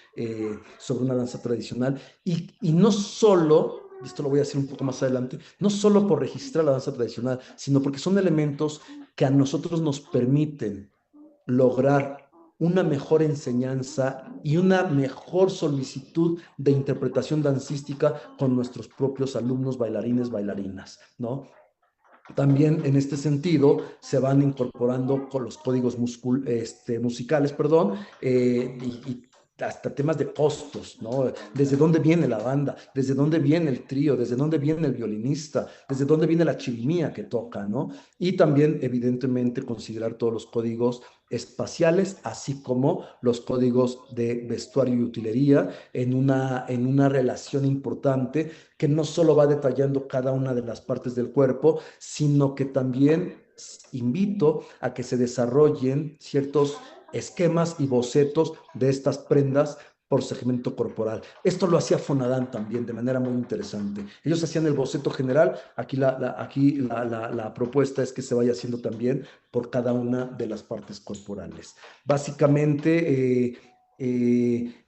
sobre una danza tradicional y no solo, y esto lo voy a decir un poco más adelante, no solo por registrar la danza tradicional, sino porque son elementos que a nosotros nos permiten lograr una mejor enseñanza y una mejor solicitud de interpretación dancística con nuestros propios alumnos, bailarines, bailarinas, ¿no? También en este sentido se van incorporando con los códigos musicales, perdón, y hasta temas de costos, ¿no? Desde dónde viene la banda, desde dónde viene el trío, desde dónde viene el violinista, desde dónde viene la chirimía que toca, ¿no? Y también, evidentemente, considerar todos los códigos espaciales, así como los códigos de vestuario y utilería en una relación importante que no solo va detallando cada una de las partes del cuerpo, sino que también invito a que se desarrollen ciertos esquemas y bocetos de estas prendas por segmento corporal. Esto lo hacía Fonadán también de manera muy interesante. Ellos hacían el boceto general, aquí la propuesta es que se vaya haciendo también por cada una de las partes corporales. Básicamente,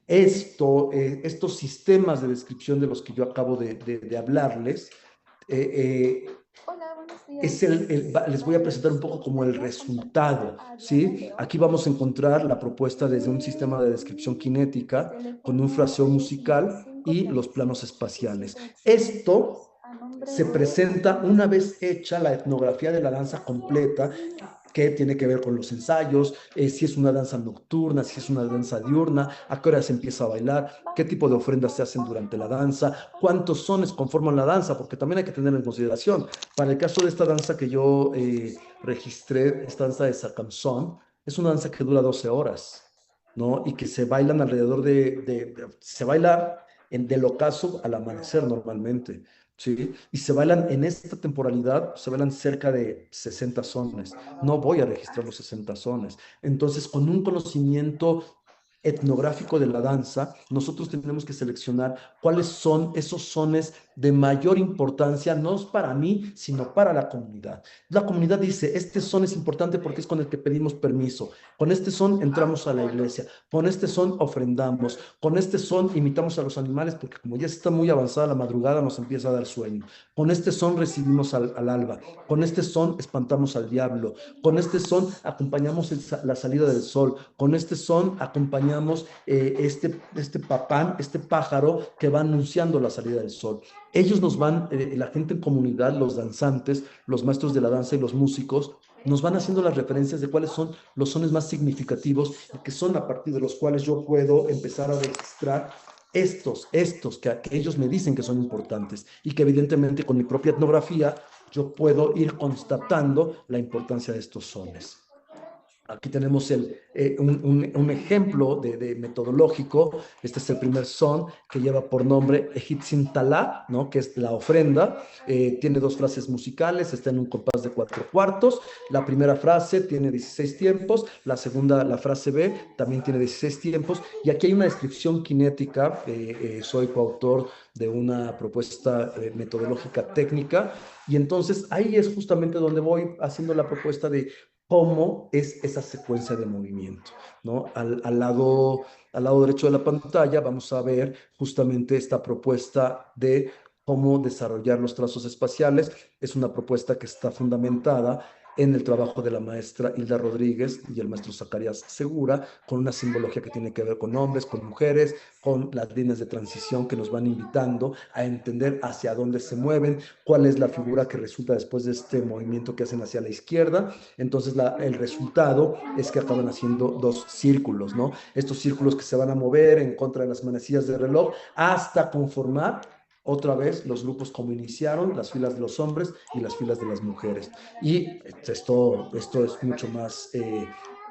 estos sistemas de descripción de los que yo acabo de hablarles, Hola, buenos es días. les voy a presentar un poco como el resultado, ¿sí? Aquí vamos a encontrar la propuesta desde un sistema de descripción cinética con un fraseo musical y los planos espaciales. Esto se presenta una vez hecha la etnografía de la danza completa, que tiene que ver con los ensayos, si es una danza nocturna, si es una danza diurna, a qué hora se empieza a bailar, qué tipo de ofrendas se hacen durante la danza, cuántos sones conforman la danza, porque también hay que tener en consideración. Para el caso de esta danza que yo registré, esta danza de Sakamson, es una danza que dura 12 horas, ¿no? Y que se bailan alrededor se baila del ocaso al amanecer normalmente. ¿Sí? Y se bailan en esta temporalidad, se bailan cerca de 60 sones. No voy a registrar los 60 sones. Entonces, con un conocimiento etnográfico de la danza, nosotros tenemos que seleccionar cuáles son esos sones de mayor importancia, no para mí, sino para la comunidad. La comunidad dice, este son es importante porque es con el que pedimos permiso. Con este son entramos a la iglesia. Con este son ofrendamos. Con este son imitamos a los animales porque como ya está muy avanzada la madrugada nos empieza a dar sueño. Con este son recibimos al alba. Con este son espantamos al diablo. Con este son acompañamos la salida del sol. Con este son acompañamos este papán, este pájaro que va anunciando la salida del sol. Ellos nos van, la gente en comunidad, los danzantes, los maestros de la danza y los músicos, nos van haciendo las referencias de cuáles son los sones más significativos y que son a partir de los cuales yo puedo empezar a registrar estos que ellos me dicen que son importantes y que evidentemente con mi propia etnografía yo puedo ir constatando la importancia de estos sones. Aquí tenemos un ejemplo de metodológico. Este es el primer son que lleva por nombre Ejitzin Talá, ¿no? Que es la ofrenda. Tiene dos frases musicales, está en un compás de 4/4. La primera frase tiene 16 tiempos, la segunda, la frase B, también tiene 16 tiempos. Y aquí hay una descripción cinética. Soy coautor de una propuesta metodológica técnica. Y entonces ahí es justamente donde voy haciendo la propuesta de cómo es esa secuencia de movimiento, ¿no? Al lado derecho de la pantalla vamos a ver justamente esta propuesta de cómo desarrollar los trazos espaciales. Es una propuesta que está fundamentada en el trabajo de la maestra Hilda Rodríguez y el maestro Zacarías Segura, con una simbología que tiene que ver con hombres, con mujeres, con las líneas de transición que nos van invitando a entender hacia dónde se mueven, cuál es la figura que resulta después de este movimiento que hacen hacia la izquierda. Entonces el resultado es que acaban haciendo dos círculos, ¿no? Estos círculos que se van a mover en contra de las manecillas del reloj hasta conformar otra vez los grupos como iniciaron, las filas de los hombres y las filas de las mujeres. Y esto es mucho más,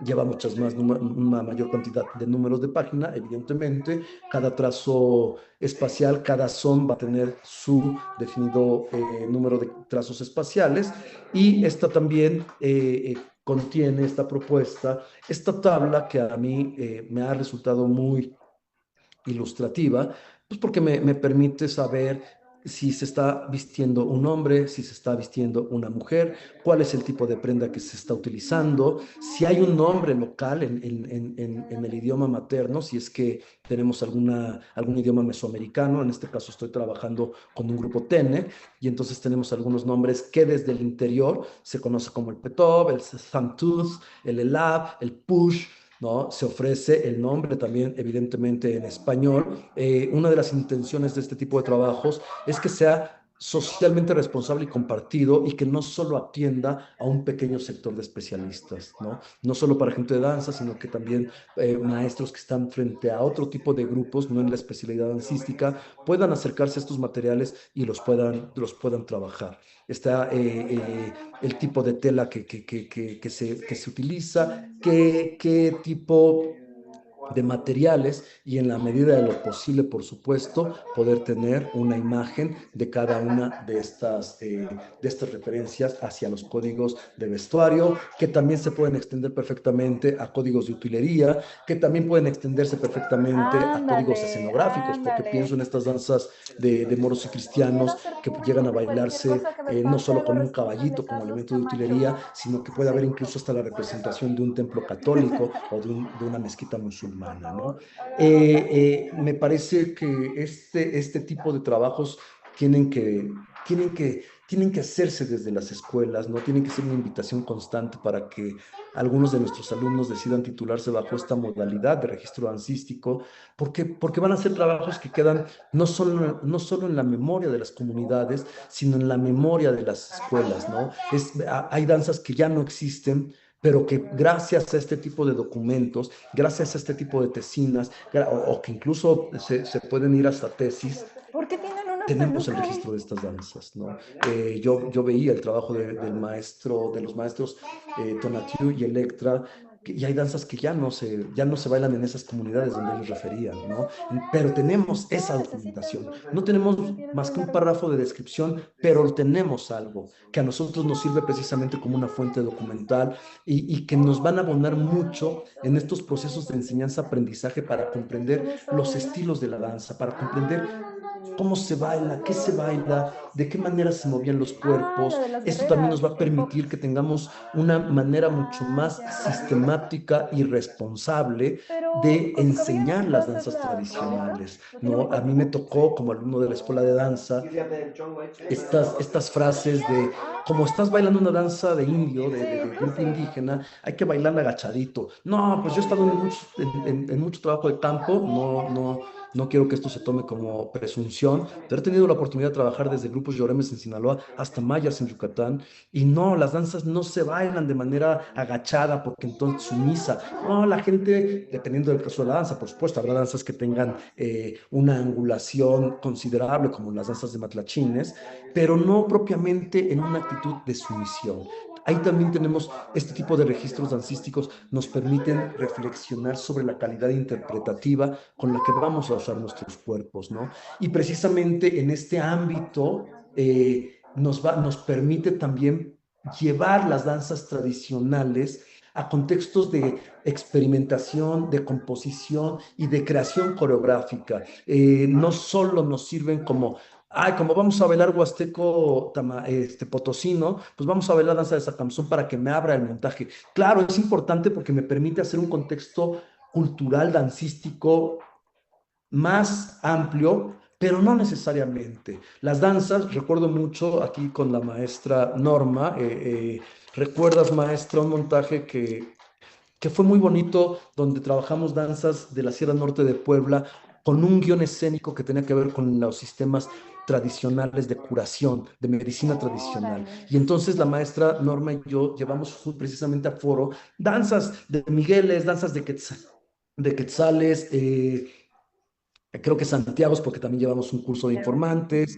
lleva una mayor cantidad de números de página, evidentemente. Cada trazo espacial, cada son va a tener su definido número de trazos espaciales. Y esta también contiene esta propuesta, esta tabla que a mí me ha resultado muy ilustrativa, pues porque me permite saber si se está vistiendo un hombre, si se está vistiendo una mujer, cuál es el tipo de prenda que se está utilizando, si hay un nombre local en el idioma materno, si es que tenemos algún idioma mesoamericano. En este caso estoy trabajando con un grupo Tene, y entonces tenemos algunos nombres que desde el interior se conoce como el Petov, el Santuz, el Elab, el Push, ¿no? Se ofrece el nombre también, evidentemente, en español. Una de las intenciones de este tipo de trabajos es que sea socialmente responsable y compartido, y que no solo atienda a un pequeño sector de especialistas, ¿no? No solo para gente de danza, sino que también maestros que están frente a otro tipo de grupos, no en la especialidad dancística, puedan acercarse a estos materiales y los puedan trabajar. Está el tipo de tela que se utiliza, qué tipo de materiales, y en la medida de lo posible, por supuesto, poder tener una imagen de cada una de estas referencias hacia los códigos de vestuario, que también se pueden extender perfectamente a códigos de utilería, que también pueden extenderse perfectamente a códigos Ándale, escenográficos, porque pienso ándale. en estas danzas de moros y Y quiero cristianos ser que público llegan a de cualquier bailarse cosa que me no pase, solo hago con un caballito responsable como Carlos elemento de Camacho. utilería, sino que puede haber incluso hasta la representación de un templo católico o de una mezquita Por musulmana, ¿no? favor, hágalo bien. Me parece que este tipo de trabajos tienen que hacerse desde las escuelas, ¿no? Tienen que ser una invitación constante para que algunos de nuestros alumnos decidan titularse bajo esta modalidad de registro dancístico, porque van a ser trabajos que quedan no solo en la memoria de las comunidades, sino en la memoria de las escuelas, ¿no? Hay danzas que ya no existen, pero que gracias a este tipo de documentos, gracias a este tipo de tesinas, o que incluso se pueden ir hasta tesis, ¿Por qué tienen unas tenemos el pelucas? registro de estas danzas, ¿no? Yo veía el trabajo de los maestros Tonatiuh y Electra, y hay danzas que ya no se bailan en esas comunidades donde ellos referían, ¿no? Pero tenemos ¿Qué esa necesitas? documentación. No tenemos ¿Quieres más que un mandar un párrafo de descripción, pero tenemos algo que a nosotros nos sirve precisamente como una fuente documental, y que nos van a abonar mucho en estos procesos de enseñanza-aprendizaje para comprender los estilos de la danza, para comprender cómo se baila, qué se baila, de qué manera se movían los Ah, la cuerpos. de las Esto también guerreras, nos va a el pop. permitir que tengamos una manera mucho Ah, más ya entendí. sistemática y responsable Pero de con su cabello no enseñar se puede las hacer danzas la violeta. tradicionales, ¿No tiene ¿no? A mí botoncito? me tocó, como alumno de la escuela de danza, estas frases de, como estás bailando una danza de indio, de grupo indígena, hay que bailar agachadito. No, pues yo he estado en mucho trabajo de campo, no quiero que esto se tome como presunción, pero he tenido la oportunidad de trabajar desde grupos lloremes en Sinaloa hasta mayas en Yucatán, y no, las danzas no se bailan de manera agachada porque entonces sumisa. No, la gente, dependiendo del caso de la danza, por supuesto, habrá danzas que tengan una angulación considerable, como las danzas de matlachines, pero no propiamente en una actitud de sumisión. Ahí también tenemos este tipo de registros dancísticos, nos permiten reflexionar sobre la calidad interpretativa con la que vamos a usar nuestros cuerpos, ¿no? Y precisamente en este ámbito nos permite también llevar las danzas tradicionales a contextos de experimentación, de composición y de creación coreográfica. No solo nos sirven como vamos a bailar huasteco potosino, pues vamos a bailar danza de Sacamzón para que me abra el montaje. Claro, es importante porque me permite hacer un contexto cultural, dancístico más amplio, pero no necesariamente. Las danzas, recuerdo mucho aquí con la maestra Norma, ¿recuerdas, maestra, un montaje que fue muy bonito, donde trabajamos danzas de la Sierra Norte de Puebla con un guión escénico que tenía que ver con los sistemas tradicionales de curación, de medicina tradicional? Órale. Y entonces la maestra Norma y yo llevamos precisamente a foro danzas de Migueles, danzas de Quetzales, creo que Santiago, porque también llevamos un curso de informantes,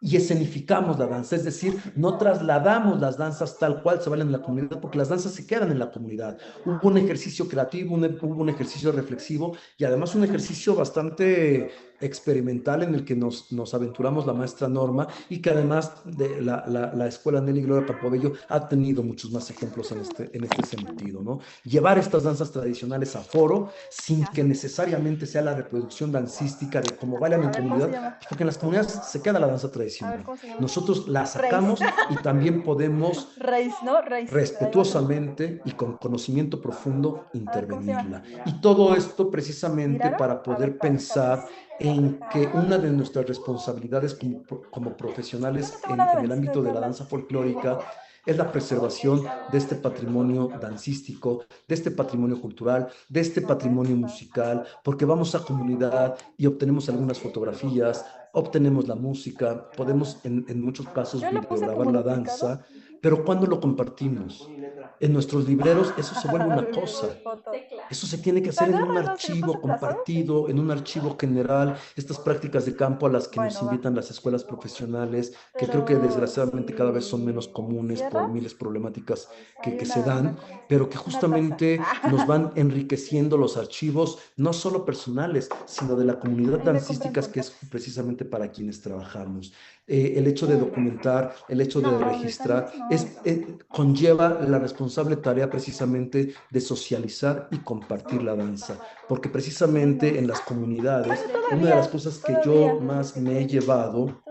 y escenificamos la danza, es decir, no trasladamos las danzas tal cual se bailan en la comunidad, porque las danzas se quedan en la comunidad. Hubo un ejercicio creativo, hubo un ejercicio reflexivo y además un ejercicio bastante experimental en el que nos aventuramos la maestra Norma y que además de la Escuela Nelly Gloria Campobello ha tenido muchos más ejemplos en este sentido, ¿no? Llevar estas danzas tradicionales a foro sin que necesariamente sea la reproducción dancística de cómo bailan en comunidad, porque en las comunidades se queda la danza tradicional. Nosotros la sacamos y también podemos respetuosamente y con conocimiento profundo intervenirla. Y todo esto precisamente para poder pensar en que una de nuestras responsabilidades como profesionales en el ámbito de la danza folclórica es la preservación de este patrimonio dancístico, de este patrimonio cultural, de este patrimonio musical, porque vamos a comunidad y obtenemos algunas fotografías, obtenemos la música, podemos en muchos casos videograbar la danza, pero cuando lo compartimos en nuestros libreros, eso se vuelve una cosa. Eso se tiene que hacer en un archivo compartido, en un archivo general, estas prácticas de campo a las que nos invitan las escuelas profesionales, que creo que desgraciadamente cada vez son menos comunes por miles de problemáticas que se dan, pero que justamente nos van enriqueciendo los archivos, no solo personales, sino de la comunidad dancística, que es precisamente para quienes trabajamos. El hecho de documentar, el hecho de registrar, conlleva la responsable tarea precisamente de socializar y compartir la danza, porque precisamente en las comunidades, una de las cosas que yo más me he llevado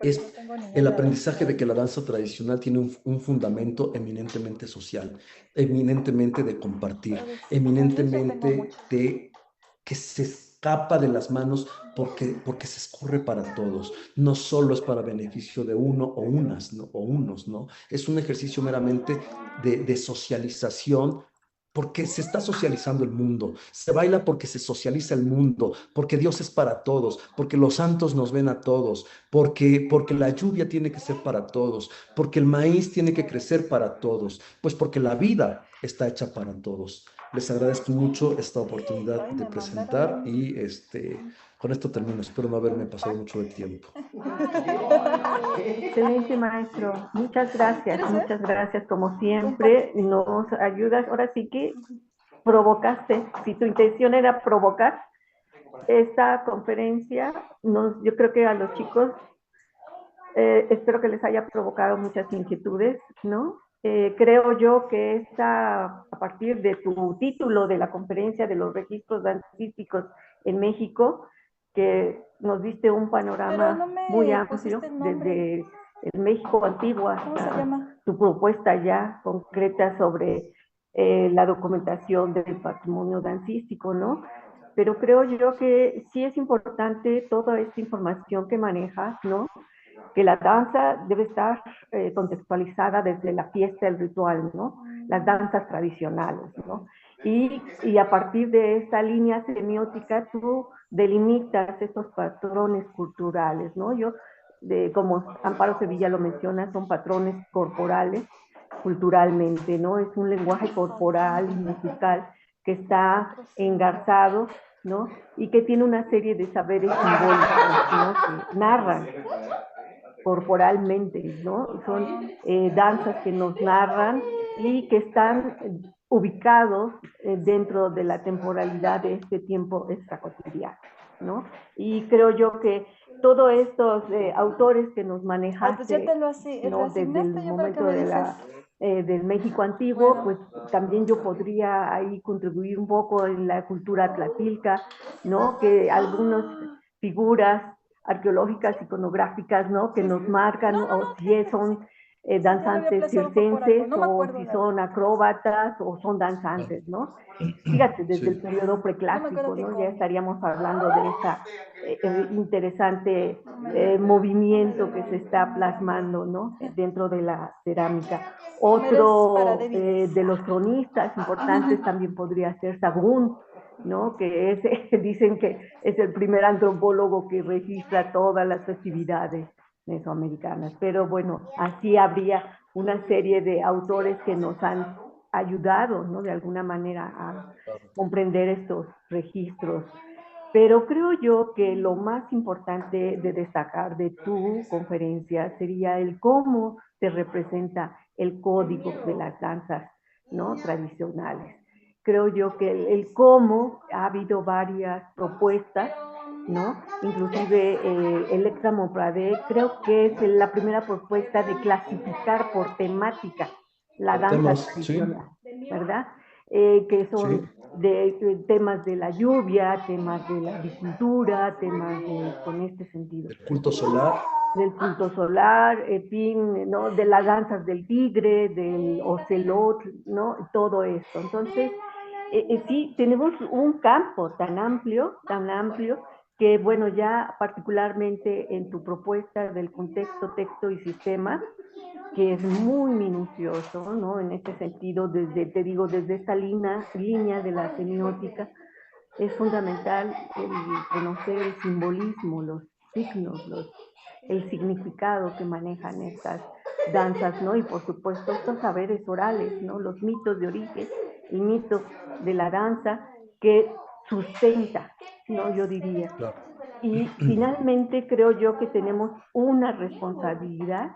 es el aprendizaje de que la danza tradicional tiene un fundamento eminentemente social, eminentemente de compartir, eminentemente de que se escapa de las manos porque se escurre para todos, no solo es para beneficio de uno o unas, ¿no? O unos, ¿no? Es un ejercicio meramente de socialización, porque se está socializando el mundo, se baila porque se socializa el mundo, porque Dios es para todos, porque los santos nos ven a todos, porque la lluvia tiene que ser para todos, porque el maíz tiene que crecer para todos, pues porque la vida está hecha para todos. Les agradezco mucho esta oportunidad de presentar y con esto termino. Espero no haberme pasado mucho de tiempo. Excelente, maestro. Muchas gracias como siempre. Nos ayudas. Ahora sí que provocaste. Si tu intención era provocar esta conferencia, yo creo que a los chicos espero que les haya provocado muchas inquietudes, ¿no? Creo yo que a partir de tu título de la conferencia de los registros dancísticos en México, que nos diste un panorama muy amplio desde el México antiguo hasta tu propuesta ya concreta sobre la documentación del patrimonio dancístico, ¿no? Pero creo yo que sí es importante toda esta información que manejas, ¿no? Que la danza debe estar contextualizada desde la fiesta, el ritual, ¿no? Las danzas tradicionales, ¿no? Y a partir de esta línea semiótica tú delimitas estos patrones culturales, ¿no? Como Amparo Sevilla lo menciona, son patrones corporales culturalmente, ¿no? Es un lenguaje corporal y musical que está engarzado, ¿no? Y que tiene una serie de saberes simbólicos, ¿no? Que narran corporalmente, ¿no? Son danzas que nos narran y que están ubicados dentro de la temporalidad de este tiempo extracotidiano, ¿no? Y creo yo que todos estos autores que nos manejaste, ¿no? Desde el momento del México antiguo, pues también yo podría ahí contribuir un poco en la cultura tlatilca, ¿no? Que algunas figuras arqueológicas, iconográficas, ¿no? Que nos marcan, o si son danzantes circenses, o si son acróbatas, o son danzantes, ¿no? Fíjate, desde el periodo preclásico, ¿no? Ya estaríamos hablando de ese interesante movimiento que se está plasmando, ¿no? Dentro de la cerámica. Otro de los cronistas importantes también podría ser Sagún, ¿no? Que dicen que es el primer antropólogo que registra todas las festividades mesoamericanas. Pero bueno, así habría una serie de autores que nos han ayudado, ¿no? De alguna manera a comprender estos registros. Pero creo yo que lo más importante de destacar de tu conferencia sería el cómo se representa el código de las danzas, ¿no? Tradicionales. Creo yo que el cómo ha habido varias propuestas, ¿no? Inclusive Electra Monprade creo que es la primera propuesta de clasificar por temática la Por danza temas, sí, tradicional, ¿verdad? Que sí. son temas de la lluvia, temas de la agricultura, temas con este sentido. El culto solar. Del culto solar, en fin, ¿no? De las danzas del tigre, del ocelot, ¿no? Todo esto. Entonces, sí, tenemos un campo tan amplio, que bueno, ya particularmente en tu propuesta del contexto, texto y sistema, que es muy minucioso, ¿no? En este sentido, te digo, desde esta línea de la semiótica, es fundamental el conocer el simbolismo, los signos, el significado que manejan estas danzas, ¿no? Y por supuesto estos saberes orales, ¿no? Los mitos de origen, el mito de la danza que sustenta, ¿no? Yo diría. Claro. Y finalmente creo yo que tenemos una responsabilidad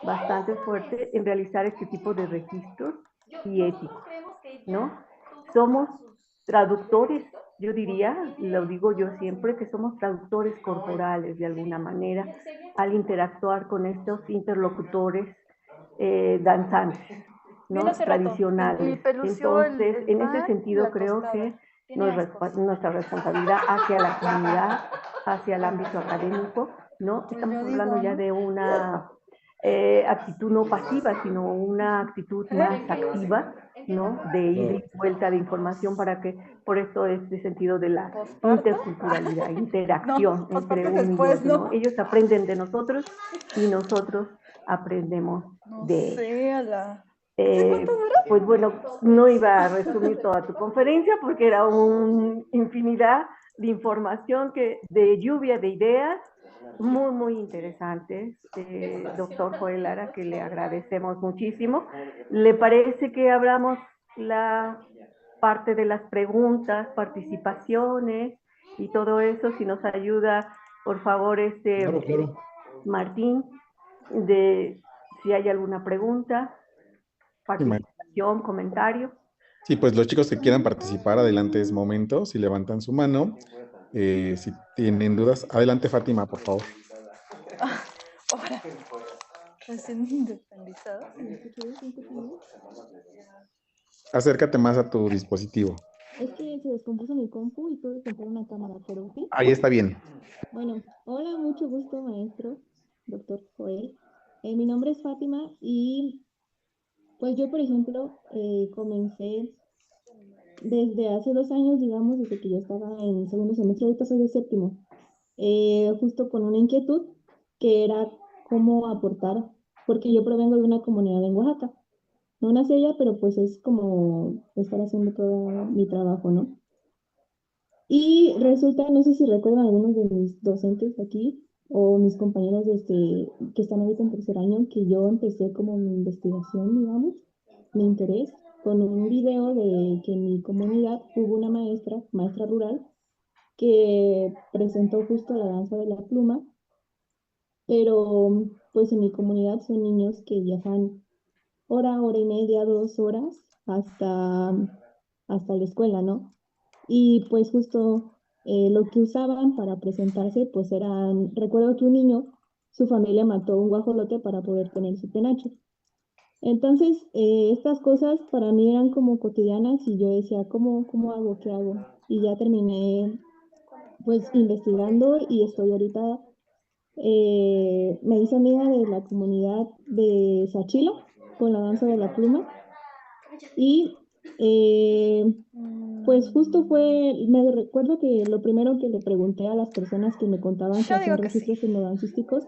bastante fuerte en realizar este tipo de registros y éticos, ¿no? Somos traductores, yo diría, lo digo yo siempre, que somos traductores corporales de alguna manera al interactuar con estos interlocutores danzantes, ¿no? Tradicionales. Entonces, en ese sentido creo que nuestra responsabilidad hacia la comunidad, hacia el ámbito académico, ¿no? Estamos hablando ya de una actitud no pasiva, sino una actitud más activa, ¿no? De ida y vuelta de información para que, por esto este sentido de la interculturalidad, interacción entre uno y otro, ¿no? Ellos aprenden de nosotros y nosotros aprendemos de ellos. Pues bueno, no iba a resumir toda tu conferencia porque era una infinidad de información, de lluvia de ideas, muy, muy interesantes, doctor Joel Lara, que le agradecemos muchísimo. ¿Le parece que abramos la parte de las preguntas, participaciones y todo eso? Si nos ayuda, por favor, Claro. Martín, de si hay alguna pregunta, participación, comentario. Sí, pues los chicos que quieran participar, adelante es momento, si levantan su mano. Si tienen dudas, adelante Fátima, por favor. Ahora, recién independizado. Acércate más a tu dispositivo. Es que se descompuso mi compu y tuve que comprar una cámara, pero sí. Ahí está bien. Bueno, hola, mucho gusto, maestro, doctor Joel. Mi nombre es Fátima y pues yo, por ejemplo, comencé desde hace 2 años, digamos, desde que yo estaba en segundo semestre, ahorita soy de séptimo, justo con una inquietud que era cómo aportar, porque yo provengo de una comunidad en Oaxaca. No nací allá, pero pues es como estar haciendo todo mi trabajo, ¿no? Y resulta, no sé si recuerdan algunos de mis docentes aquí o mis compañeros que están ahorita en tercer año, que yo empecé como mi investigación, digamos, mi interés, con un video de que en mi comunidad hubo una maestra rural, que presentó justo la danza de la pluma, pero pues en mi comunidad son niños que viajan hora y media, 2 horas hasta la escuela, ¿no? Y pues justo lo que usaban para presentarse, pues recuerdo que un niño, su familia mató un guajolote para poder tener su penacho. Entonces, estas cosas para mí eran como cotidianas y yo decía, ¿cómo hago? ¿Qué hago? Y ya terminé pues investigando y estoy ahorita, me hice amiga de la comunidad de Sachila con la danza de la pluma y pues justo me recuerdo que lo primero que le pregunté a las personas que me contaban que hacían registros etnodancísticos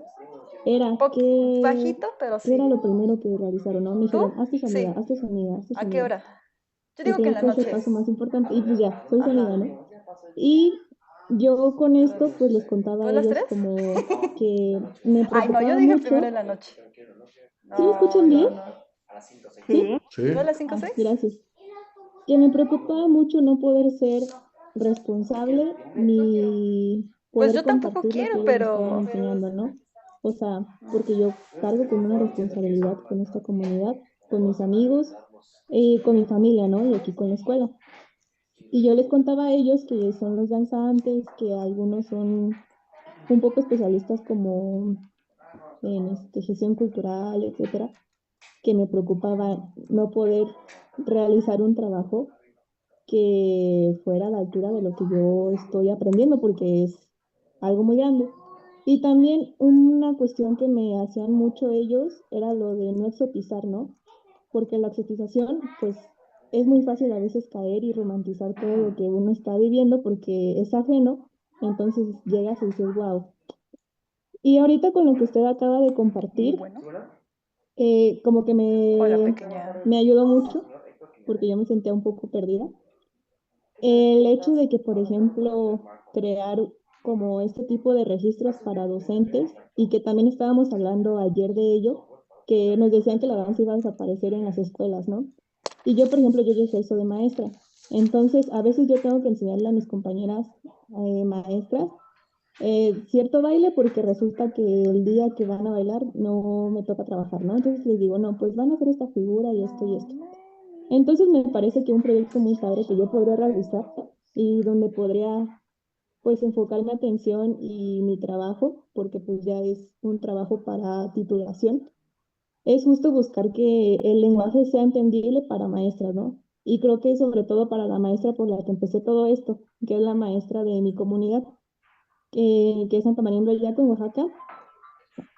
era Bajito, pero sí. ¿qué era lo primero que realizaron? ¿No? Me dijeron, hazte su amiga, Sí. hazte su amiga, hazte su ¿A amiga. qué hora? Yo Y digo que en creo la que es el noche. paso más importante. Y pues ya, soy su Ajá. amiga, ¿no? Y yo con esto pues les contaba a ¿Tú a las ellos 3? como que me Ay, no, preocupaba yo dije mucho. primero en la noche. ¿Sí me escuchan bien? Sí. ¿Tú a las 5 Ah, 6? gracias. Que me preocupaba mucho no poder ser responsable ni Pues poder yo tampoco compartir lo que quiero, ellos me estaban pero enseñando, ¿no? O sea, porque yo cargo con una responsabilidad con esta comunidad, con mis amigos, con mi familia, ¿no? Y aquí con la escuela. Y yo les contaba a ellos que son los danzantes, que algunos son un poco especialistas como en gestión cultural, etcétera, que me preocupaba no poder realizar un trabajo que fuera a la altura de lo que yo estoy aprendiendo, porque es algo muy grande. Y también una cuestión que me hacían mucho ellos era lo de no exotizar, ¿no? Porque la exotización, pues, es muy fácil a veces caer y romantizar todo lo que uno está viviendo porque es ajeno, entonces llegas y dices, wow. Y ahorita con lo que usted acaba de compartir, bueno, como que hola pequeña. me ayudó mucho, porque yo me sentía un poco perdida. El hecho de que, por ejemplo, crear como este tipo de registros para docentes y que también estábamos hablando ayer de ello, que nos decían que la danza iba a desaparecer en las escuelas, ¿no? Y yo, por ejemplo, yo ejerzo de maestra. Entonces, a veces yo tengo que enseñarle a mis compañeras maestras cierto baile porque resulta que el día que van a bailar no me toca trabajar, ¿no? Entonces les digo, no, pues van a hacer esta figura y esto y esto. Entonces me parece que un proyecto muy padre que yo podría realizar y donde podría pues enfocar mi atención y mi trabajo, porque pues ya es un trabajo para titulación, es justo buscar que el lenguaje sea entendible para maestras, ¿no? Y creo que sobre todo para la maestra por la que empecé todo esto, que es la maestra de mi comunidad, que es Santa María del Yaco en Oaxaca,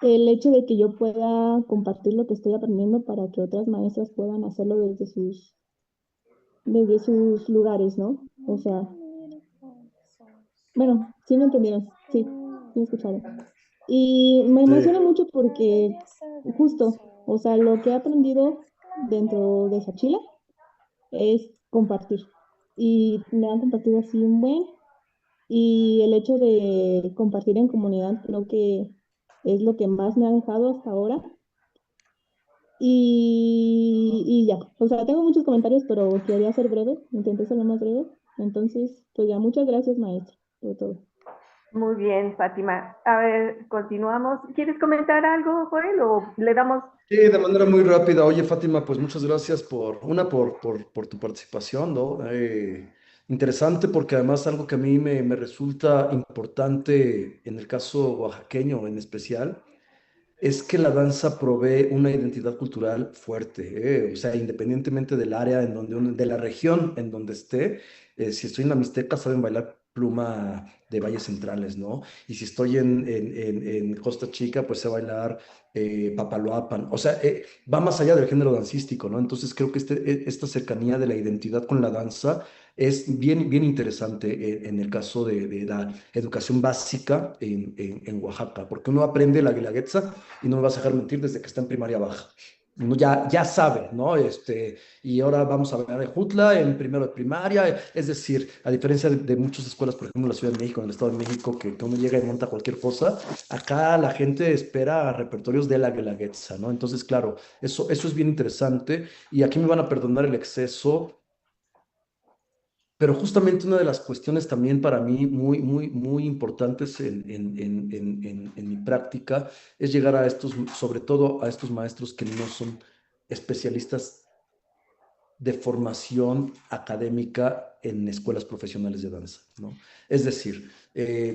el hecho de que yo pueda compartir lo que estoy aprendiendo para que otras maestras puedan hacerlo desde sus lugares, ¿no? O sea, bueno, sí me entendieron, sí, sí me escucharon. Y me emociona Sí. mucho porque justo, o sea, lo que he aprendido dentro de Sachila es compartir. Y me han compartido así un buen, y el hecho de compartir en comunidad creo que es lo que más me ha dejado hasta ahora. Y ya, o sea, tengo muchos comentarios, pero quería ser breve, intenté ser lo más breve. Entonces, pues ya, muchas gracias, maestra, por todo. Muy bien, Fátima. A ver, continuamos. ¿Quieres comentar algo, Joel, o le damos? Sí, de manera muy rápida. Oye, Fátima, pues muchas gracias por tu participación, ¿no? Interesante porque además algo que a mí me resulta importante en el caso oaxaqueño en especial es que la danza provee una identidad cultural fuerte, o sea, independientemente del área en donde de la región en donde esté, si estoy en la Mixteca saben bailar pluma de valles centrales, ¿no? Y si estoy en Costa Chica, pues sé bailar papaloapan. O sea, va más allá del género dancístico, ¿no? Entonces creo que esta cercanía de la identidad con la danza es bien interesante en el caso de la educación básica en Oaxaca, porque uno aprende la guelaguetza y no me vas a dejar mentir desde que está en primaria baja. Uno ya sabe, ¿no? Y ahora vamos a ver de Jutla en primero de primaria, es decir, a diferencia de muchas escuelas, por ejemplo, en la Ciudad de México, en el Estado de México, que uno llega y monta cualquier cosa, acá la gente espera repertorios de la Guelaguetza, ¿no? Entonces, claro, eso es bien interesante y aquí me van a perdonar el exceso, pero justamente una de las cuestiones también para mí muy importantes en mi práctica es llegar a estos, sobre todo a estos maestros que no son especialistas de formación académica en escuelas profesionales de danza, ¿no? Es decir,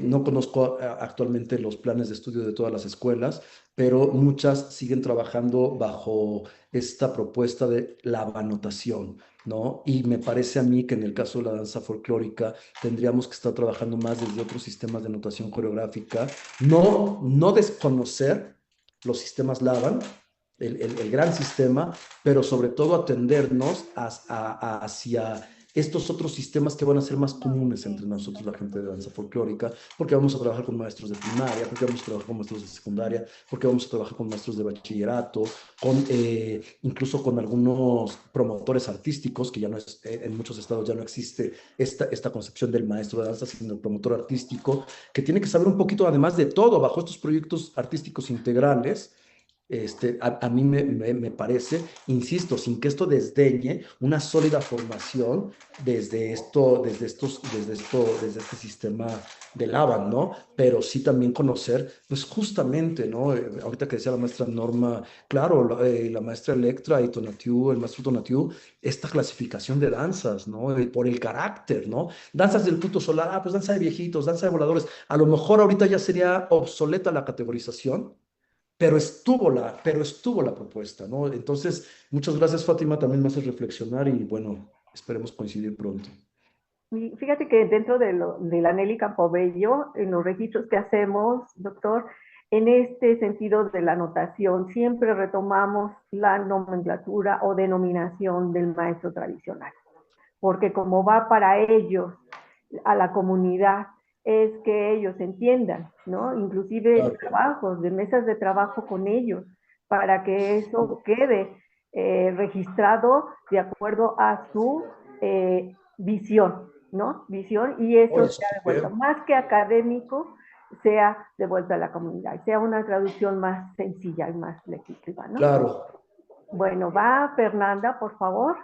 no conozco actualmente los planes de estudio de todas las escuelas, pero muchas siguen trabajando bajo esta propuesta de la anotación, ¿no? Y me parece a mí que en el caso de la danza folclórica tendríamos que estar trabajando más desde otros sistemas de notación coreográfica, no desconocer los sistemas LAVAN, el gran sistema, pero sobre todo atendernos hacia estos otros sistemas que van a ser más comunes entre nosotros, la gente de danza folclórica, porque vamos a trabajar con maestros de primaria, porque vamos a trabajar con maestros de secundaria, porque vamos a trabajar con maestros de bachillerato, incluso con algunos promotores artísticos, que ya no es, en muchos estados ya no existe esta concepción del maestro de danza, sino el promotor artístico, que tiene que saber un poquito, además de todo, bajo estos proyectos artísticos integrales, A mí me parece, insisto, sin que esto desdeñe una sólida formación desde este sistema del ABAN, ¿no? Pero sí también conocer, pues justamente, ¿no? Ahorita que decía la maestra Norma, claro, la maestra Electra y Tonatiu, el maestro Tonatiu, esta clasificación de danzas, ¿no? Por el carácter, ¿no? Danzas del culto solar, pues danza de viejitos, danza de voladores. A lo mejor ahorita ya sería obsoleta la categorización, pero estuvo la propuesta, ¿no? Entonces, muchas gracias, Fátima, también me haces reflexionar y bueno, esperemos coincidir pronto. Y fíjate que dentro de la Nelly Campobello, en los registros que hacemos, doctor, en este sentido de la anotación, siempre retomamos la nomenclatura o denominación del maestro tradicional, porque como va para ellos, a la comunidad, es que ellos entiendan, ¿no? Inclusive Claro. trabajos, de mesas de trabajo con ellos, para que eso quede registrado de acuerdo a su visión, ¿no? Visión, y eso Oye, sea súper devuelto, bien. más que académico, sea devuelto a la comunidad, sea una traducción más sencilla y más legislativa, ¿no? Claro. Bueno, va Fernanda, por favor.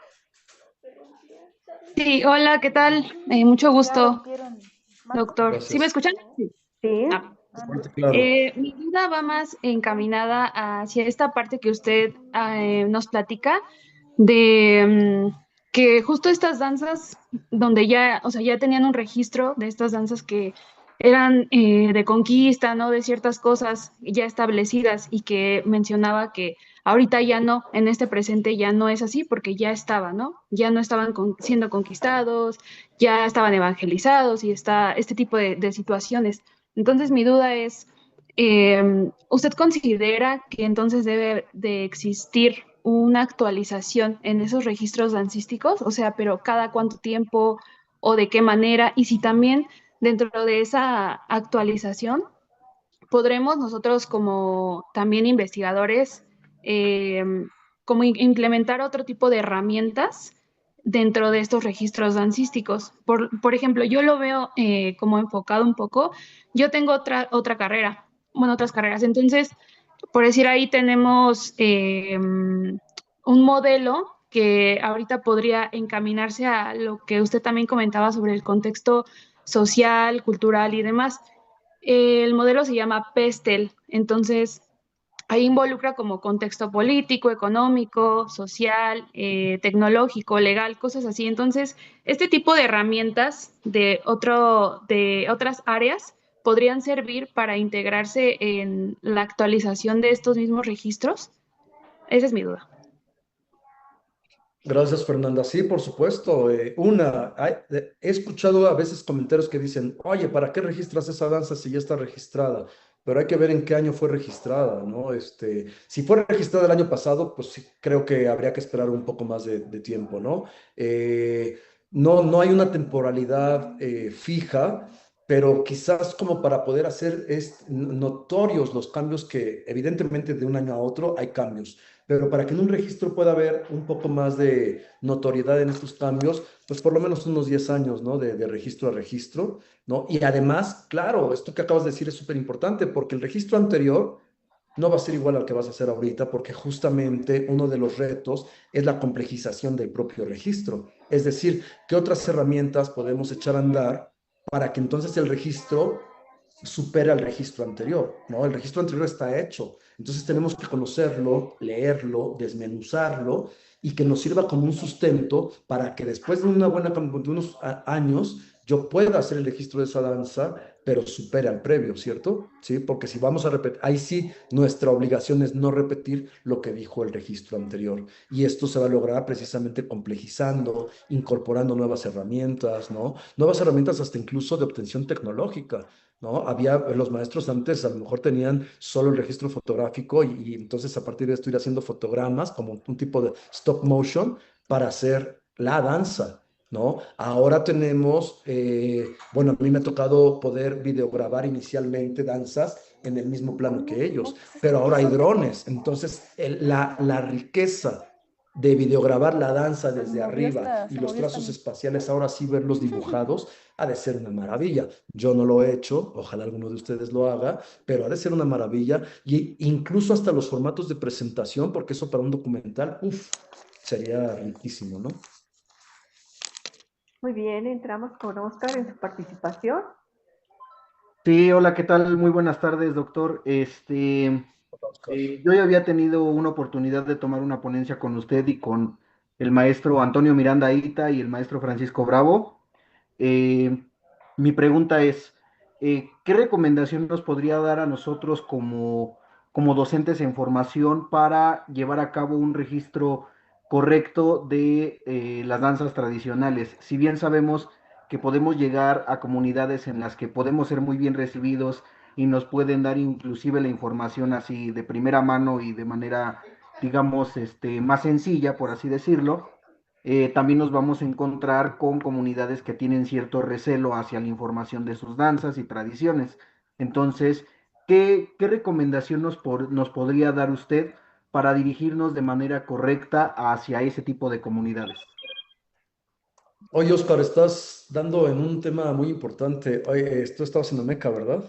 Sí, hola, ¿qué tal? Mucho Ya gusto, rompieron. doctor. ¿Sí me Gracias. escuchan? Sí. Sí. Ah. Fuerte, claro. Mi duda va más encaminada hacia esta parte que usted nos platica de que justo estas danzas donde ya, o sea, ya tenían un registro de estas danzas que eran de conquista, ¿no? De ciertas cosas ya establecidas y que mencionaba que ahorita ya no, en este presente ya no es así porque ya estaba, ¿no? Ya no estaban siendo conquistados, ya estaban evangelizados y está este tipo de situaciones. Entonces mi duda es, ¿usted considera que entonces debe de existir una actualización en esos registros dancísticos? O sea, pero cada cuánto tiempo o de qué manera, y si también dentro de esa actualización podremos nosotros como también investigadores eh, como implementar otro tipo de herramientas dentro de estos registros dancísticos. Por ejemplo, yo lo veo como enfocado un poco. Yo tengo otra carrera, bueno, otras carreras. Entonces, por decir ahí tenemos un modelo que ahorita podría encaminarse a lo que usted también comentaba sobre el contexto social, cultural y demás. El modelo se llama PESTEL, entonces ahí involucra como contexto político, económico, social, tecnológico, legal, cosas así. Entonces, este tipo de herramientas de otras áreas podrían servir para integrarse en la actualización de estos mismos registros. Esa es mi duda. Gracias, Fernanda. Sí, por supuesto. He escuchado a veces comentarios que dicen, oye, ¿para qué registras esa danza si ya está registrada? Pero hay que ver en qué año fue registrada, ¿no? Si fue registrada el año pasado, pues sí, creo que habría que esperar un poco más de tiempo, ¿no? No hay una temporalidad fija, pero quizás como para poder hacer notorios los cambios que evidentemente de un año a otro hay cambios, pero para que en un registro pueda haber un poco más de notoriedad en estos cambios, pues por lo menos unos 10 años, ¿no? De registro a registro, ¿no? Y además, claro, esto que acabas de decir es súper importante porque el registro anterior no va a ser igual al que vas a hacer ahorita porque justamente uno de los retos es la complejización del propio registro. Es decir, ¿qué otras herramientas podemos echar a andar para que entonces el registro supere al registro anterior, ¿no? El registro anterior está hecho, entonces tenemos que conocerlo, leerlo, desmenuzarlo y que nos sirva como un sustento para que después de de unos años yo pueda hacer el registro de esa danza, pero supere al previo, ¿cierto? Sí, porque si vamos a repetir, ahí sí nuestra obligación es no repetir lo que dijo el registro anterior. Y esto se va a lograr precisamente complejizando, incorporando nuevas herramientas, ¿no? Nuevas herramientas hasta incluso de obtención tecnológica. ¿No? Los maestros antes a lo mejor tenían solo el registro fotográfico y entonces a partir de esto ir haciendo fotogramas como un tipo de stop motion para hacer la danza, ¿no? Ahora tenemos, bueno, a mí me ha tocado poder videograbar inicialmente danzas en el mismo plano que ellos, pero ahora hay drones, entonces la riqueza de videograbar la danza desde movió arriba y se los movió trazos esta- espaciales, ahora sí verlos dibujados, ha de ser una maravilla. Yo no lo he hecho, ojalá alguno de ustedes lo haga, pero ha de ser una maravilla. Y incluso hasta los formatos de presentación, porque eso para un documental, uff, sería riquísimo, ¿no? Muy bien, entramos con Oscar en su participación. Sí, hola, ¿qué tal? Muy buenas tardes, doctor. Yo ya había tenido una oportunidad de tomar una ponencia con usted y con el maestro Antonio Miranda Ita y el maestro Francisco Bravo. Eh, Mi pregunta es, ¿qué recomendación nos podría dar a nosotros como docentes en formación para llevar a cabo un registro correcto de las danzas tradicionales? Si bien sabemos que podemos llegar a comunidades en las que podemos ser muy bien recibidos y nos pueden dar inclusive la información así de primera mano y de manera, digamos, más sencilla, por así decirlo. También nos vamos a encontrar con comunidades que tienen cierto recelo hacia la información de sus danzas y tradiciones. Entonces, ¿qué recomendación nos podría dar usted para dirigirnos de manera correcta hacia ese tipo de comunidades? Oye, Oscar, estás dando en un tema muy importante. Oye, tú estabas en la Meca, ¿verdad?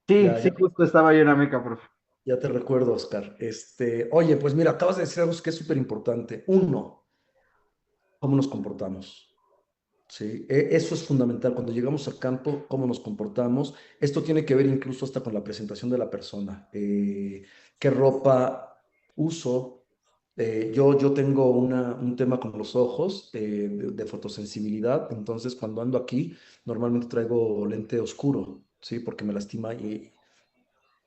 Sí, Ya, sí, ya, justo estaba yo en la Meca, profe. ya te recuerdo, Oscar. Oye, pues mira, acabas de decir algo que es súper importante. Uno, cómo nos comportamos. Sí, eso es fundamental. Cuando llegamos al campo, cómo nos comportamos. Esto tiene que ver incluso hasta con la presentación de la persona. ¿Qué ropa uso? Yo tengo un tema con los ojos de fotosensibilidad, entonces cuando ando aquí, normalmente traigo lente oscuro, ¿sí? Porque me lastima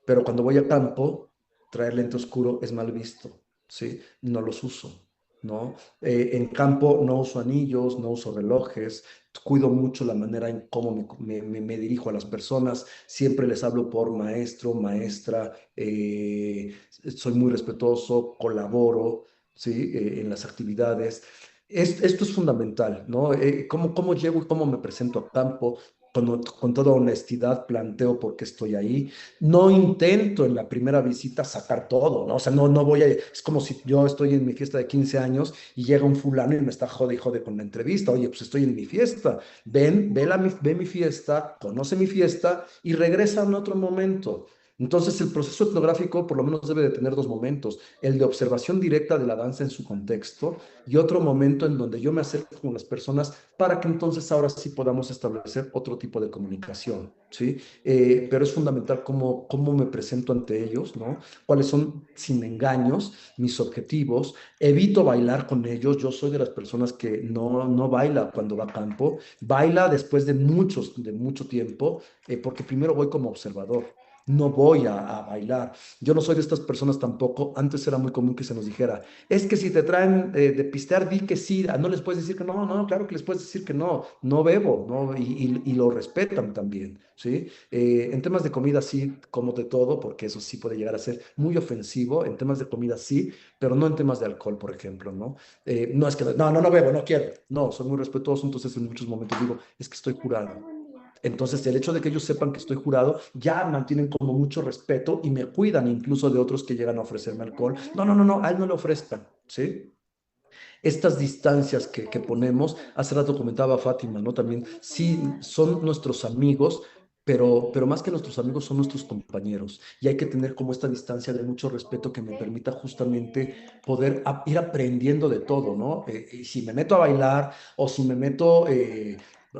pero cuando voy a campo, traer lente oscuro es mal visto, ¿sí? No los uso, ¿no? En campo no uso anillos, no uso relojes, cuido mucho la manera en cómo me dirijo a las personas, siempre les hablo por maestro, maestra, soy muy respetuoso, colaboro, ¿sí? En las actividades. Esto es fundamental, ¿no? ¿Cómo llego y cómo me presento a campo? Con toda honestidad planteo por qué estoy ahí. No intento en la primera visita sacar todo, ¿no? O sea, no voy a, es como si yo estoy en mi fiesta de 15 años y llega un fulano y me está jode y jode con la entrevista. Oye, pues estoy en mi fiesta. Ve mi fiesta, conoce mi fiesta y regresa en otro momento. Entonces, el proceso etnográfico por lo menos debe de tener dos momentos, el de observación directa de la danza en su contexto y otro momento en donde yo me acerco con las personas para que entonces ahora sí podamos establecer otro tipo de comunicación, ¿sí? Pero es fundamental cómo me presento ante ellos, ¿no? Cuáles son, sin engaños, mis objetivos. Evito bailar con ellos. Yo soy de las personas que no baila cuando va a campo. Baila después de mucho tiempo, porque primero voy como observador. No voy a bailar. Yo no soy de estas personas tampoco. Antes era muy común que se nos dijera, es que si te traen de pistear, di que sí. No les puedes decir que no, no, claro que les puedes decir que no. No bebo, ¿no? Y lo respetan también, ¿sí? En temas de comida sí, como de todo, porque eso sí puede llegar a ser muy ofensivo. En temas de comida sí, pero no en temas de alcohol, por ejemplo, ¿no? No es que, no bebo, no quiero. No, soy muy respetuoso, entonces en muchos momentos digo, es que estoy jurado. Entonces, el hecho de que ellos sepan que estoy jurado, ya mantienen como mucho respeto y me cuidan incluso de otros que llegan a ofrecerme alcohol. No, a él no le ofrezcan, ¿sí? Estas distancias que ponemos, hace rato comentaba Fátima, ¿no? También, sí, son nuestros amigos, pero más que nuestros amigos son nuestros compañeros y hay que tener como esta distancia de mucho respeto que me permita justamente poder ir aprendiendo de todo, ¿no? Y si me meto a bailar o si me meto,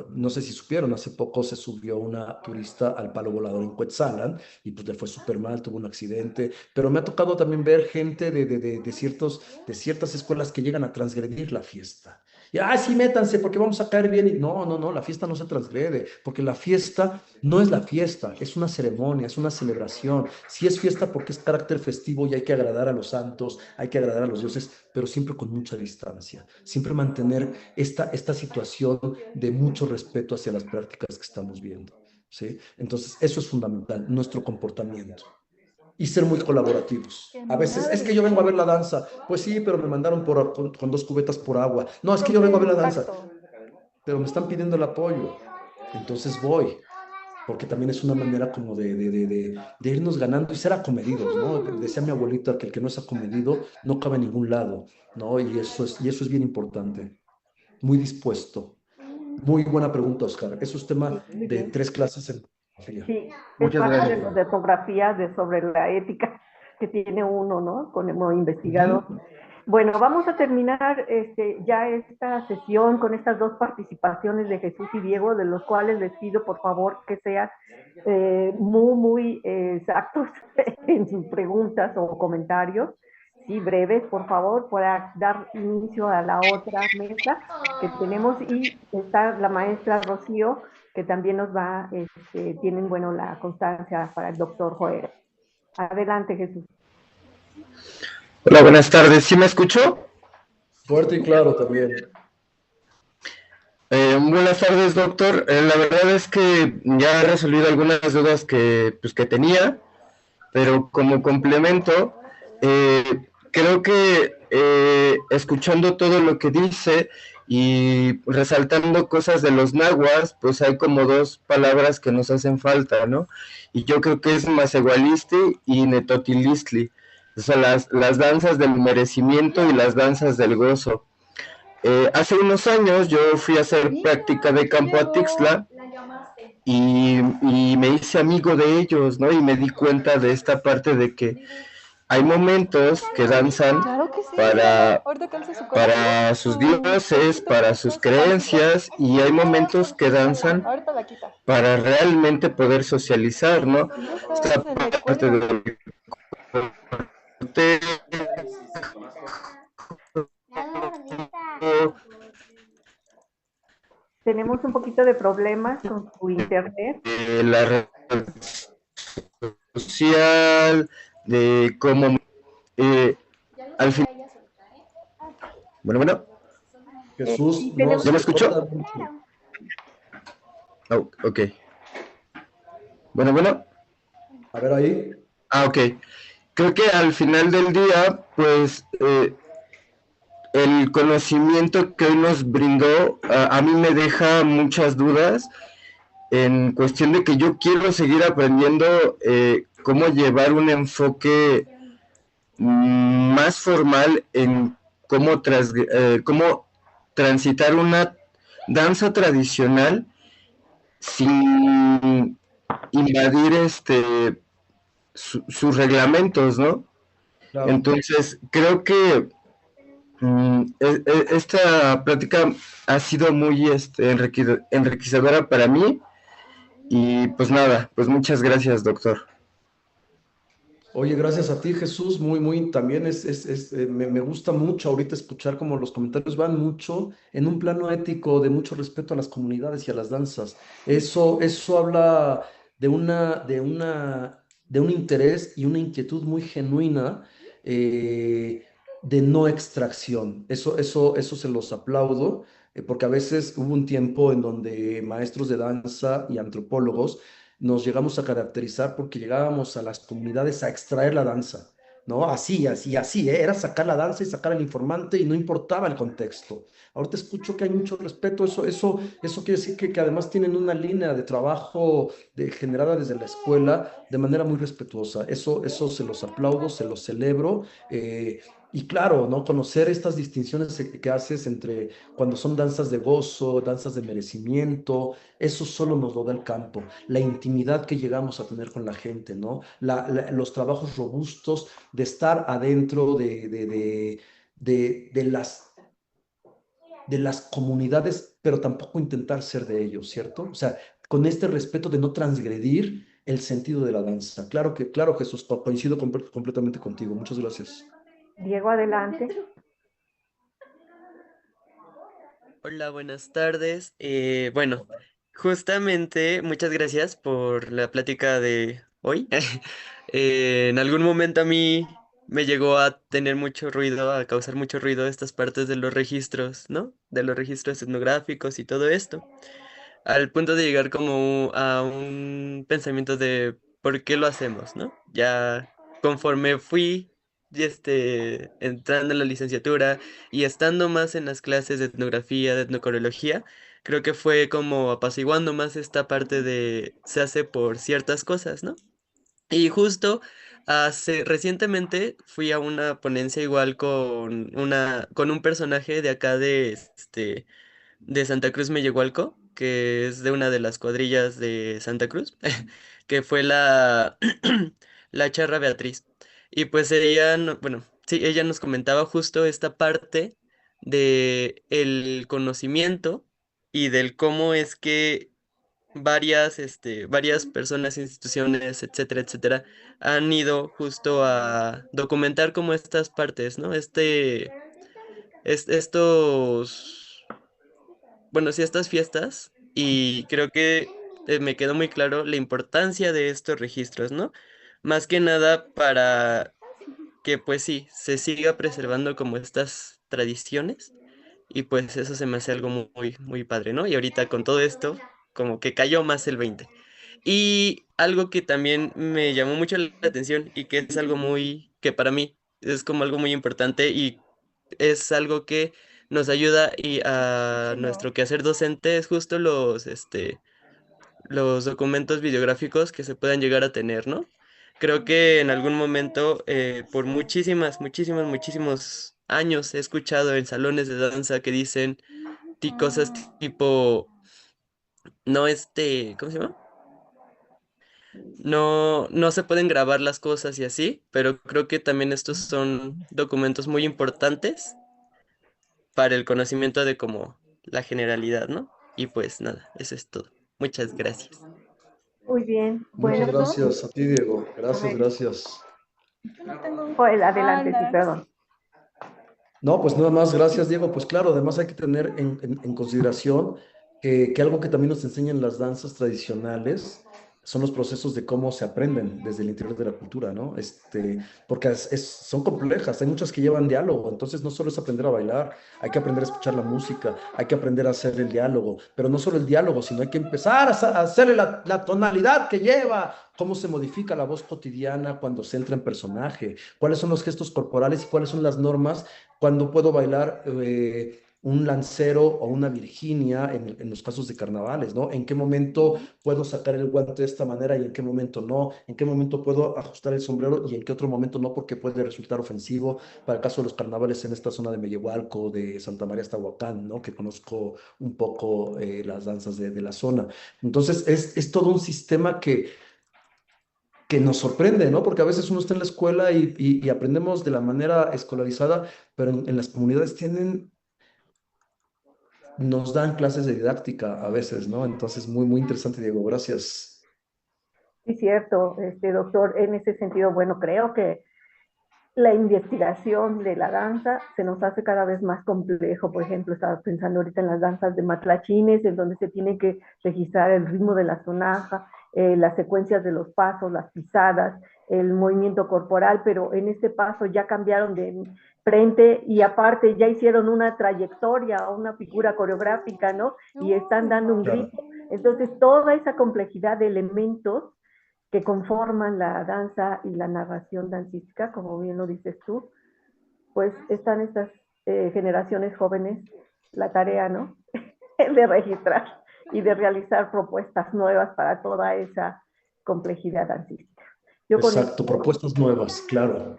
no sé si supieron, hace poco se subió una turista al palo volador en Cuetzalan y pues le fue súper mal, tuvo un accidente, pero me ha tocado también ver gente de ciertas escuelas que llegan a transgredir la fiesta. Y, sí, métanse porque vamos a caer bien. Y no, la fiesta no se transgrede, porque la fiesta no es la fiesta, es una ceremonia, es una celebración. Sí es fiesta porque es carácter festivo y hay que agradar a los santos, hay que agradar a los dioses, pero siempre con mucha distancia, siempre mantener esta situación de mucho respeto hacia las prácticas que estamos viendo, ¿sí? Entonces, eso es fundamental, nuestro comportamiento y ser muy colaborativos. A veces, es que yo vengo a ver la danza. Pues sí, pero me mandaron con 2 cubetas por agua. No, es que yo vengo a ver la danza, pero me están pidiendo el apoyo. Entonces voy. porque también es una manera como de irnos ganando y ser acomedidos, ¿no? Decía mi abuelita que el que no es acomedido no cabe en ningún lado, ¿no? Y eso es bien importante. Muy dispuesto. Muy buena pregunta, Oscar. Eso es tema Sí, muy de bien. 3 clases en filosofía. Sí, es Muchas parte de gracias. las etografías sobre la ética que tiene uno, ¿no? Como investigador. Bueno, vamos a terminar ya esta sesión con estas dos participaciones de Jesús y Diego, de los cuales les pido por favor que sean muy exactos en sus preguntas o comentarios, sí, breves, por favor, para dar inicio a la otra mesa que tenemos, y está la maestra Rocío, que también nos va, tienen, bueno, la constancia para el doctor Joel. Adelante, Jesús. Hola, buenas tardes. ¿Sí me escuchó? Fuerte y claro también. Buenas tardes, doctor. La verdad es que ya he resolvido algunas dudas que tenía, pero como complemento, creo que escuchando todo lo que dice y resaltando cosas de los nahuas, pues hay como dos palabras que nos hacen falta, ¿no? Y yo creo que es Masehualistli y Netotilistli. O sea, las danzas del merecimiento y las danzas del gozo. Hace unos años yo fui a hacer práctica de campo a Tixla y me hice amigo de ellos, ¿no? Y me di cuenta de esta parte de que hay momentos que danzan para sus dioses, para sus creencias, y hay momentos que danzan para realmente poder socializar, ¿no? Esta parte del Tenemos un poquito de problemas con su internet. La red social, de cómo al fin. Bueno. Jesús, ¿Ya me escuchó? Oh, ok. Bueno. A ver ahí. Ok. Creo que al final del día, pues, el conocimiento que hoy nos brindó a mí me deja muchas dudas en cuestión de que yo quiero seguir aprendiendo cómo llevar un enfoque más formal en cómo transitar una danza tradicional sin invadir sus reglamentos, ¿no? Claro. Entonces, creo que esta plática ha sido muy enriquecedora para mí, y pues nada, pues muchas gracias, doctor. Oye, gracias a ti, Jesús. Muy, también me gusta mucho ahorita escuchar como los comentarios van mucho en un plano ético de mucho respeto a las comunidades y a las danzas. Eso habla de un interés y una inquietud muy genuina de no extracción. Eso se los aplaudo, porque a veces hubo un tiempo en donde maestros de danza y antropólogos nos llegamos a caracterizar porque llegábamos a las comunidades a extraer la danza, ¿no? Así, ¿eh? Era sacar la danza y sacar al informante y no importaba el contexto. Ahorita escucho que hay mucho respeto, eso quiere decir que además tienen una línea de trabajo generada desde la escuela de manera muy respetuosa. Eso se los aplaudo, se los celebro. Y claro, ¿no? Conocer estas distinciones que haces entre cuando son danzas de gozo, danzas de merecimiento, eso solo nos lo da el campo, la intimidad que llegamos a tener con la gente, ¿no? Los trabajos robustos de estar adentro de las comunidades, pero tampoco intentar ser de ellos, ¿cierto? O sea, con este respeto de no transgredir el sentido de la danza. Claro, Jesús, coincido completamente contigo. Muchas gracias. Diego, adelante. Hola, buenas tardes. Bueno, justamente muchas gracias por la plática de hoy. En algún momento a mí me llegó a tener mucho ruido, a causar mucho ruido estas partes de los registros, ¿no? De los registros etnográficos y todo esto, al punto de llegar como a un pensamiento de por qué lo hacemos, ¿no? Ya conforme fui entrando en la licenciatura y estando más en las clases de etnografía, de etnocoreología, creo que fue como apaciguando más esta parte de se hace por ciertas cosas, ¿no? Y justo recientemente fui a una ponencia igual con un personaje de acá de Santa Cruz Mellehualco, que es de una de las cuadrillas de Santa Cruz, que fue la charra Beatriz. Y pues ella, bueno, sí, ella nos comentaba justo esta parte de el conocimiento y del cómo es que varias personas, instituciones, etcétera, etcétera, han ido justo a documentar como estas partes, ¿no? Estos, bueno, sí, estas fiestas, y creo que me quedó muy claro la importancia de estos registros, ¿no? Más que nada para que, pues sí, se siga preservando como estas tradiciones, y pues eso se me hace algo muy, muy padre, ¿no? Y ahorita con todo esto, como que cayó más el 20. Y algo que también me llamó mucho la atención y que es algo que para mí es como algo muy importante y es algo que nos ayuda y a nuestro quehacer docente es justo los documentos videográficos que se puedan llegar a tener, ¿no? Creo que en algún momento, por muchísimos años he escuchado en salones de danza que dicen cosas tipo, no ¿cómo se llama? No se pueden grabar las cosas y así, pero creo que también estos son documentos muy importantes para el conocimiento de como la generalidad, ¿no? Y pues nada, eso es todo. Muchas gracias. Muy bien. Muchas Bueno, gracias a ti, Diego. Gracias, ver. gracias. Joel, adelante, sí, perdón. No, pues nada más, gracias, Diego. Pues claro, además hay que tener en consideración que algo que también nos enseñan las danzas tradicionales son los procesos de cómo se aprenden desde el interior de la cultura, ¿no? Porque son complejas, hay muchas que llevan diálogo, entonces no solo es aprender a bailar, hay que aprender a escuchar la música, hay que aprender a hacer el diálogo, pero no solo el diálogo, sino hay que empezar a hacerle la tonalidad que lleva, cómo se modifica la voz cotidiana cuando se entra en personaje, cuáles son los gestos corporales y cuáles son las normas cuando puedo bailar un lancero o una Virginia en los casos de carnavales, ¿no? ¿En qué momento puedo sacar el guante de esta manera y en qué momento no? ¿En qué momento puedo ajustar el sombrero y en qué otro momento no? Porque puede resultar ofensivo para el caso de los carnavales en esta zona de Mellehualco, de Santa María hasta Huacán, ¿no? Que conozco un poco las danzas de la zona. Entonces, es todo un sistema que nos sorprende, ¿no? Porque a veces uno está en la escuela y aprendemos de la manera escolarizada, pero en las comunidades nos dan clases de didáctica a veces, ¿no? Entonces, muy, muy interesante, Diego. Gracias. Sí, cierto, doctor. En ese sentido, bueno, creo que la investigación de la danza se nos hace cada vez más complejo. Por ejemplo, estaba pensando ahorita en las danzas de matlachines, en donde se tiene que registrar el ritmo de la sonaja, las secuencias de los pasos, las pisadas, el movimiento corporal, pero en este paso ya cambiaron de frente y aparte ya hicieron una trayectoria o una figura coreográfica, ¿no? Y están dando un grito. Entonces, toda esa complejidad de elementos que conforman la danza y la narración dancística, como bien lo dices tú, pues están estas generaciones jóvenes, la tarea, ¿no? de registrar y de realizar propuestas nuevas para toda esa complejidad dancística. Exacto, propuestas nuevas, claro.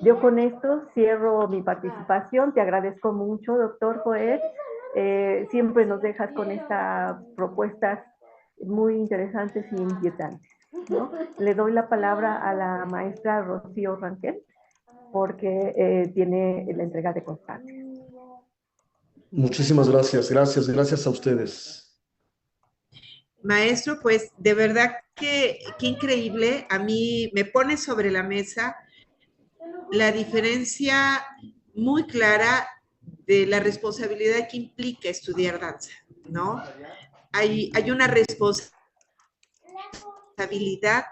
Yo con esto cierro mi participación. Te agradezco mucho, doctor Joel. Siempre nos dejas con estas propuestas muy interesantes y inquietantes, ¿no? Le doy la palabra a la maestra Rocío Rangel, porque tiene la entrega de constancia. Muchísimas gracias, gracias a ustedes. Maestro, pues de verdad que increíble. A mí me pone sobre la mesa la diferencia muy clara de la responsabilidad que implica estudiar danza, ¿no? Hay una responsabilidad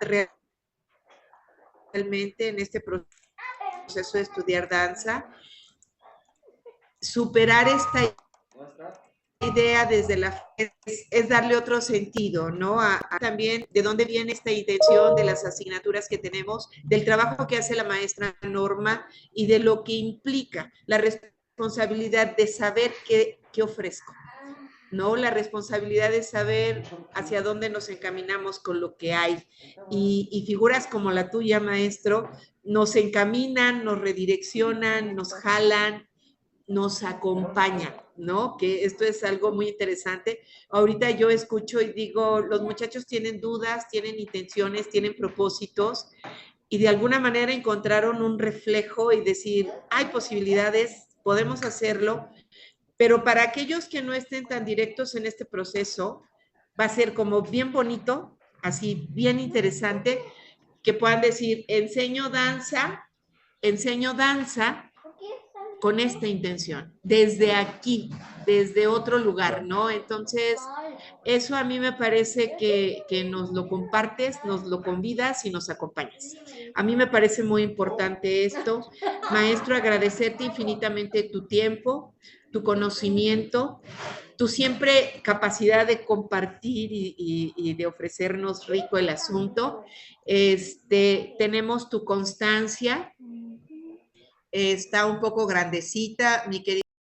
realmente en este proceso de estudiar danza, superar esta idea desde es darle otro sentido, ¿no? También de dónde viene esta intención de las asignaturas que tenemos, del trabajo que hace la maestra Norma y de lo que implica la responsabilidad de saber qué ofrezco, ¿no? La responsabilidad de saber hacia dónde nos encaminamos con lo que hay. Y figuras como la tuya, maestro, nos encaminan, nos redireccionan, nos jalan, nos acompañan, ¿no? Que esto es algo muy interesante. Ahorita yo escucho y digo, los muchachos tienen dudas, tienen intenciones, tienen propósitos, y de alguna manera encontraron un reflejo y decir, hay posibilidades, podemos hacerlo, pero para aquellos que no estén tan directos en este proceso, va a ser como bien bonito, así bien interesante, que puedan decir, enseño danza con esta intención, desde aquí, desde otro lugar, ¿no? Entonces, eso a mí me parece que nos lo compartes, nos lo convidas y nos acompañas. A mí me parece muy importante esto. Maestro, agradecerte infinitamente tu tiempo, tu conocimiento, tu siempre capacidad de compartir y de ofrecernos rico el asunto. Tenemos tu constancia, está un poco grandecita, mi querida.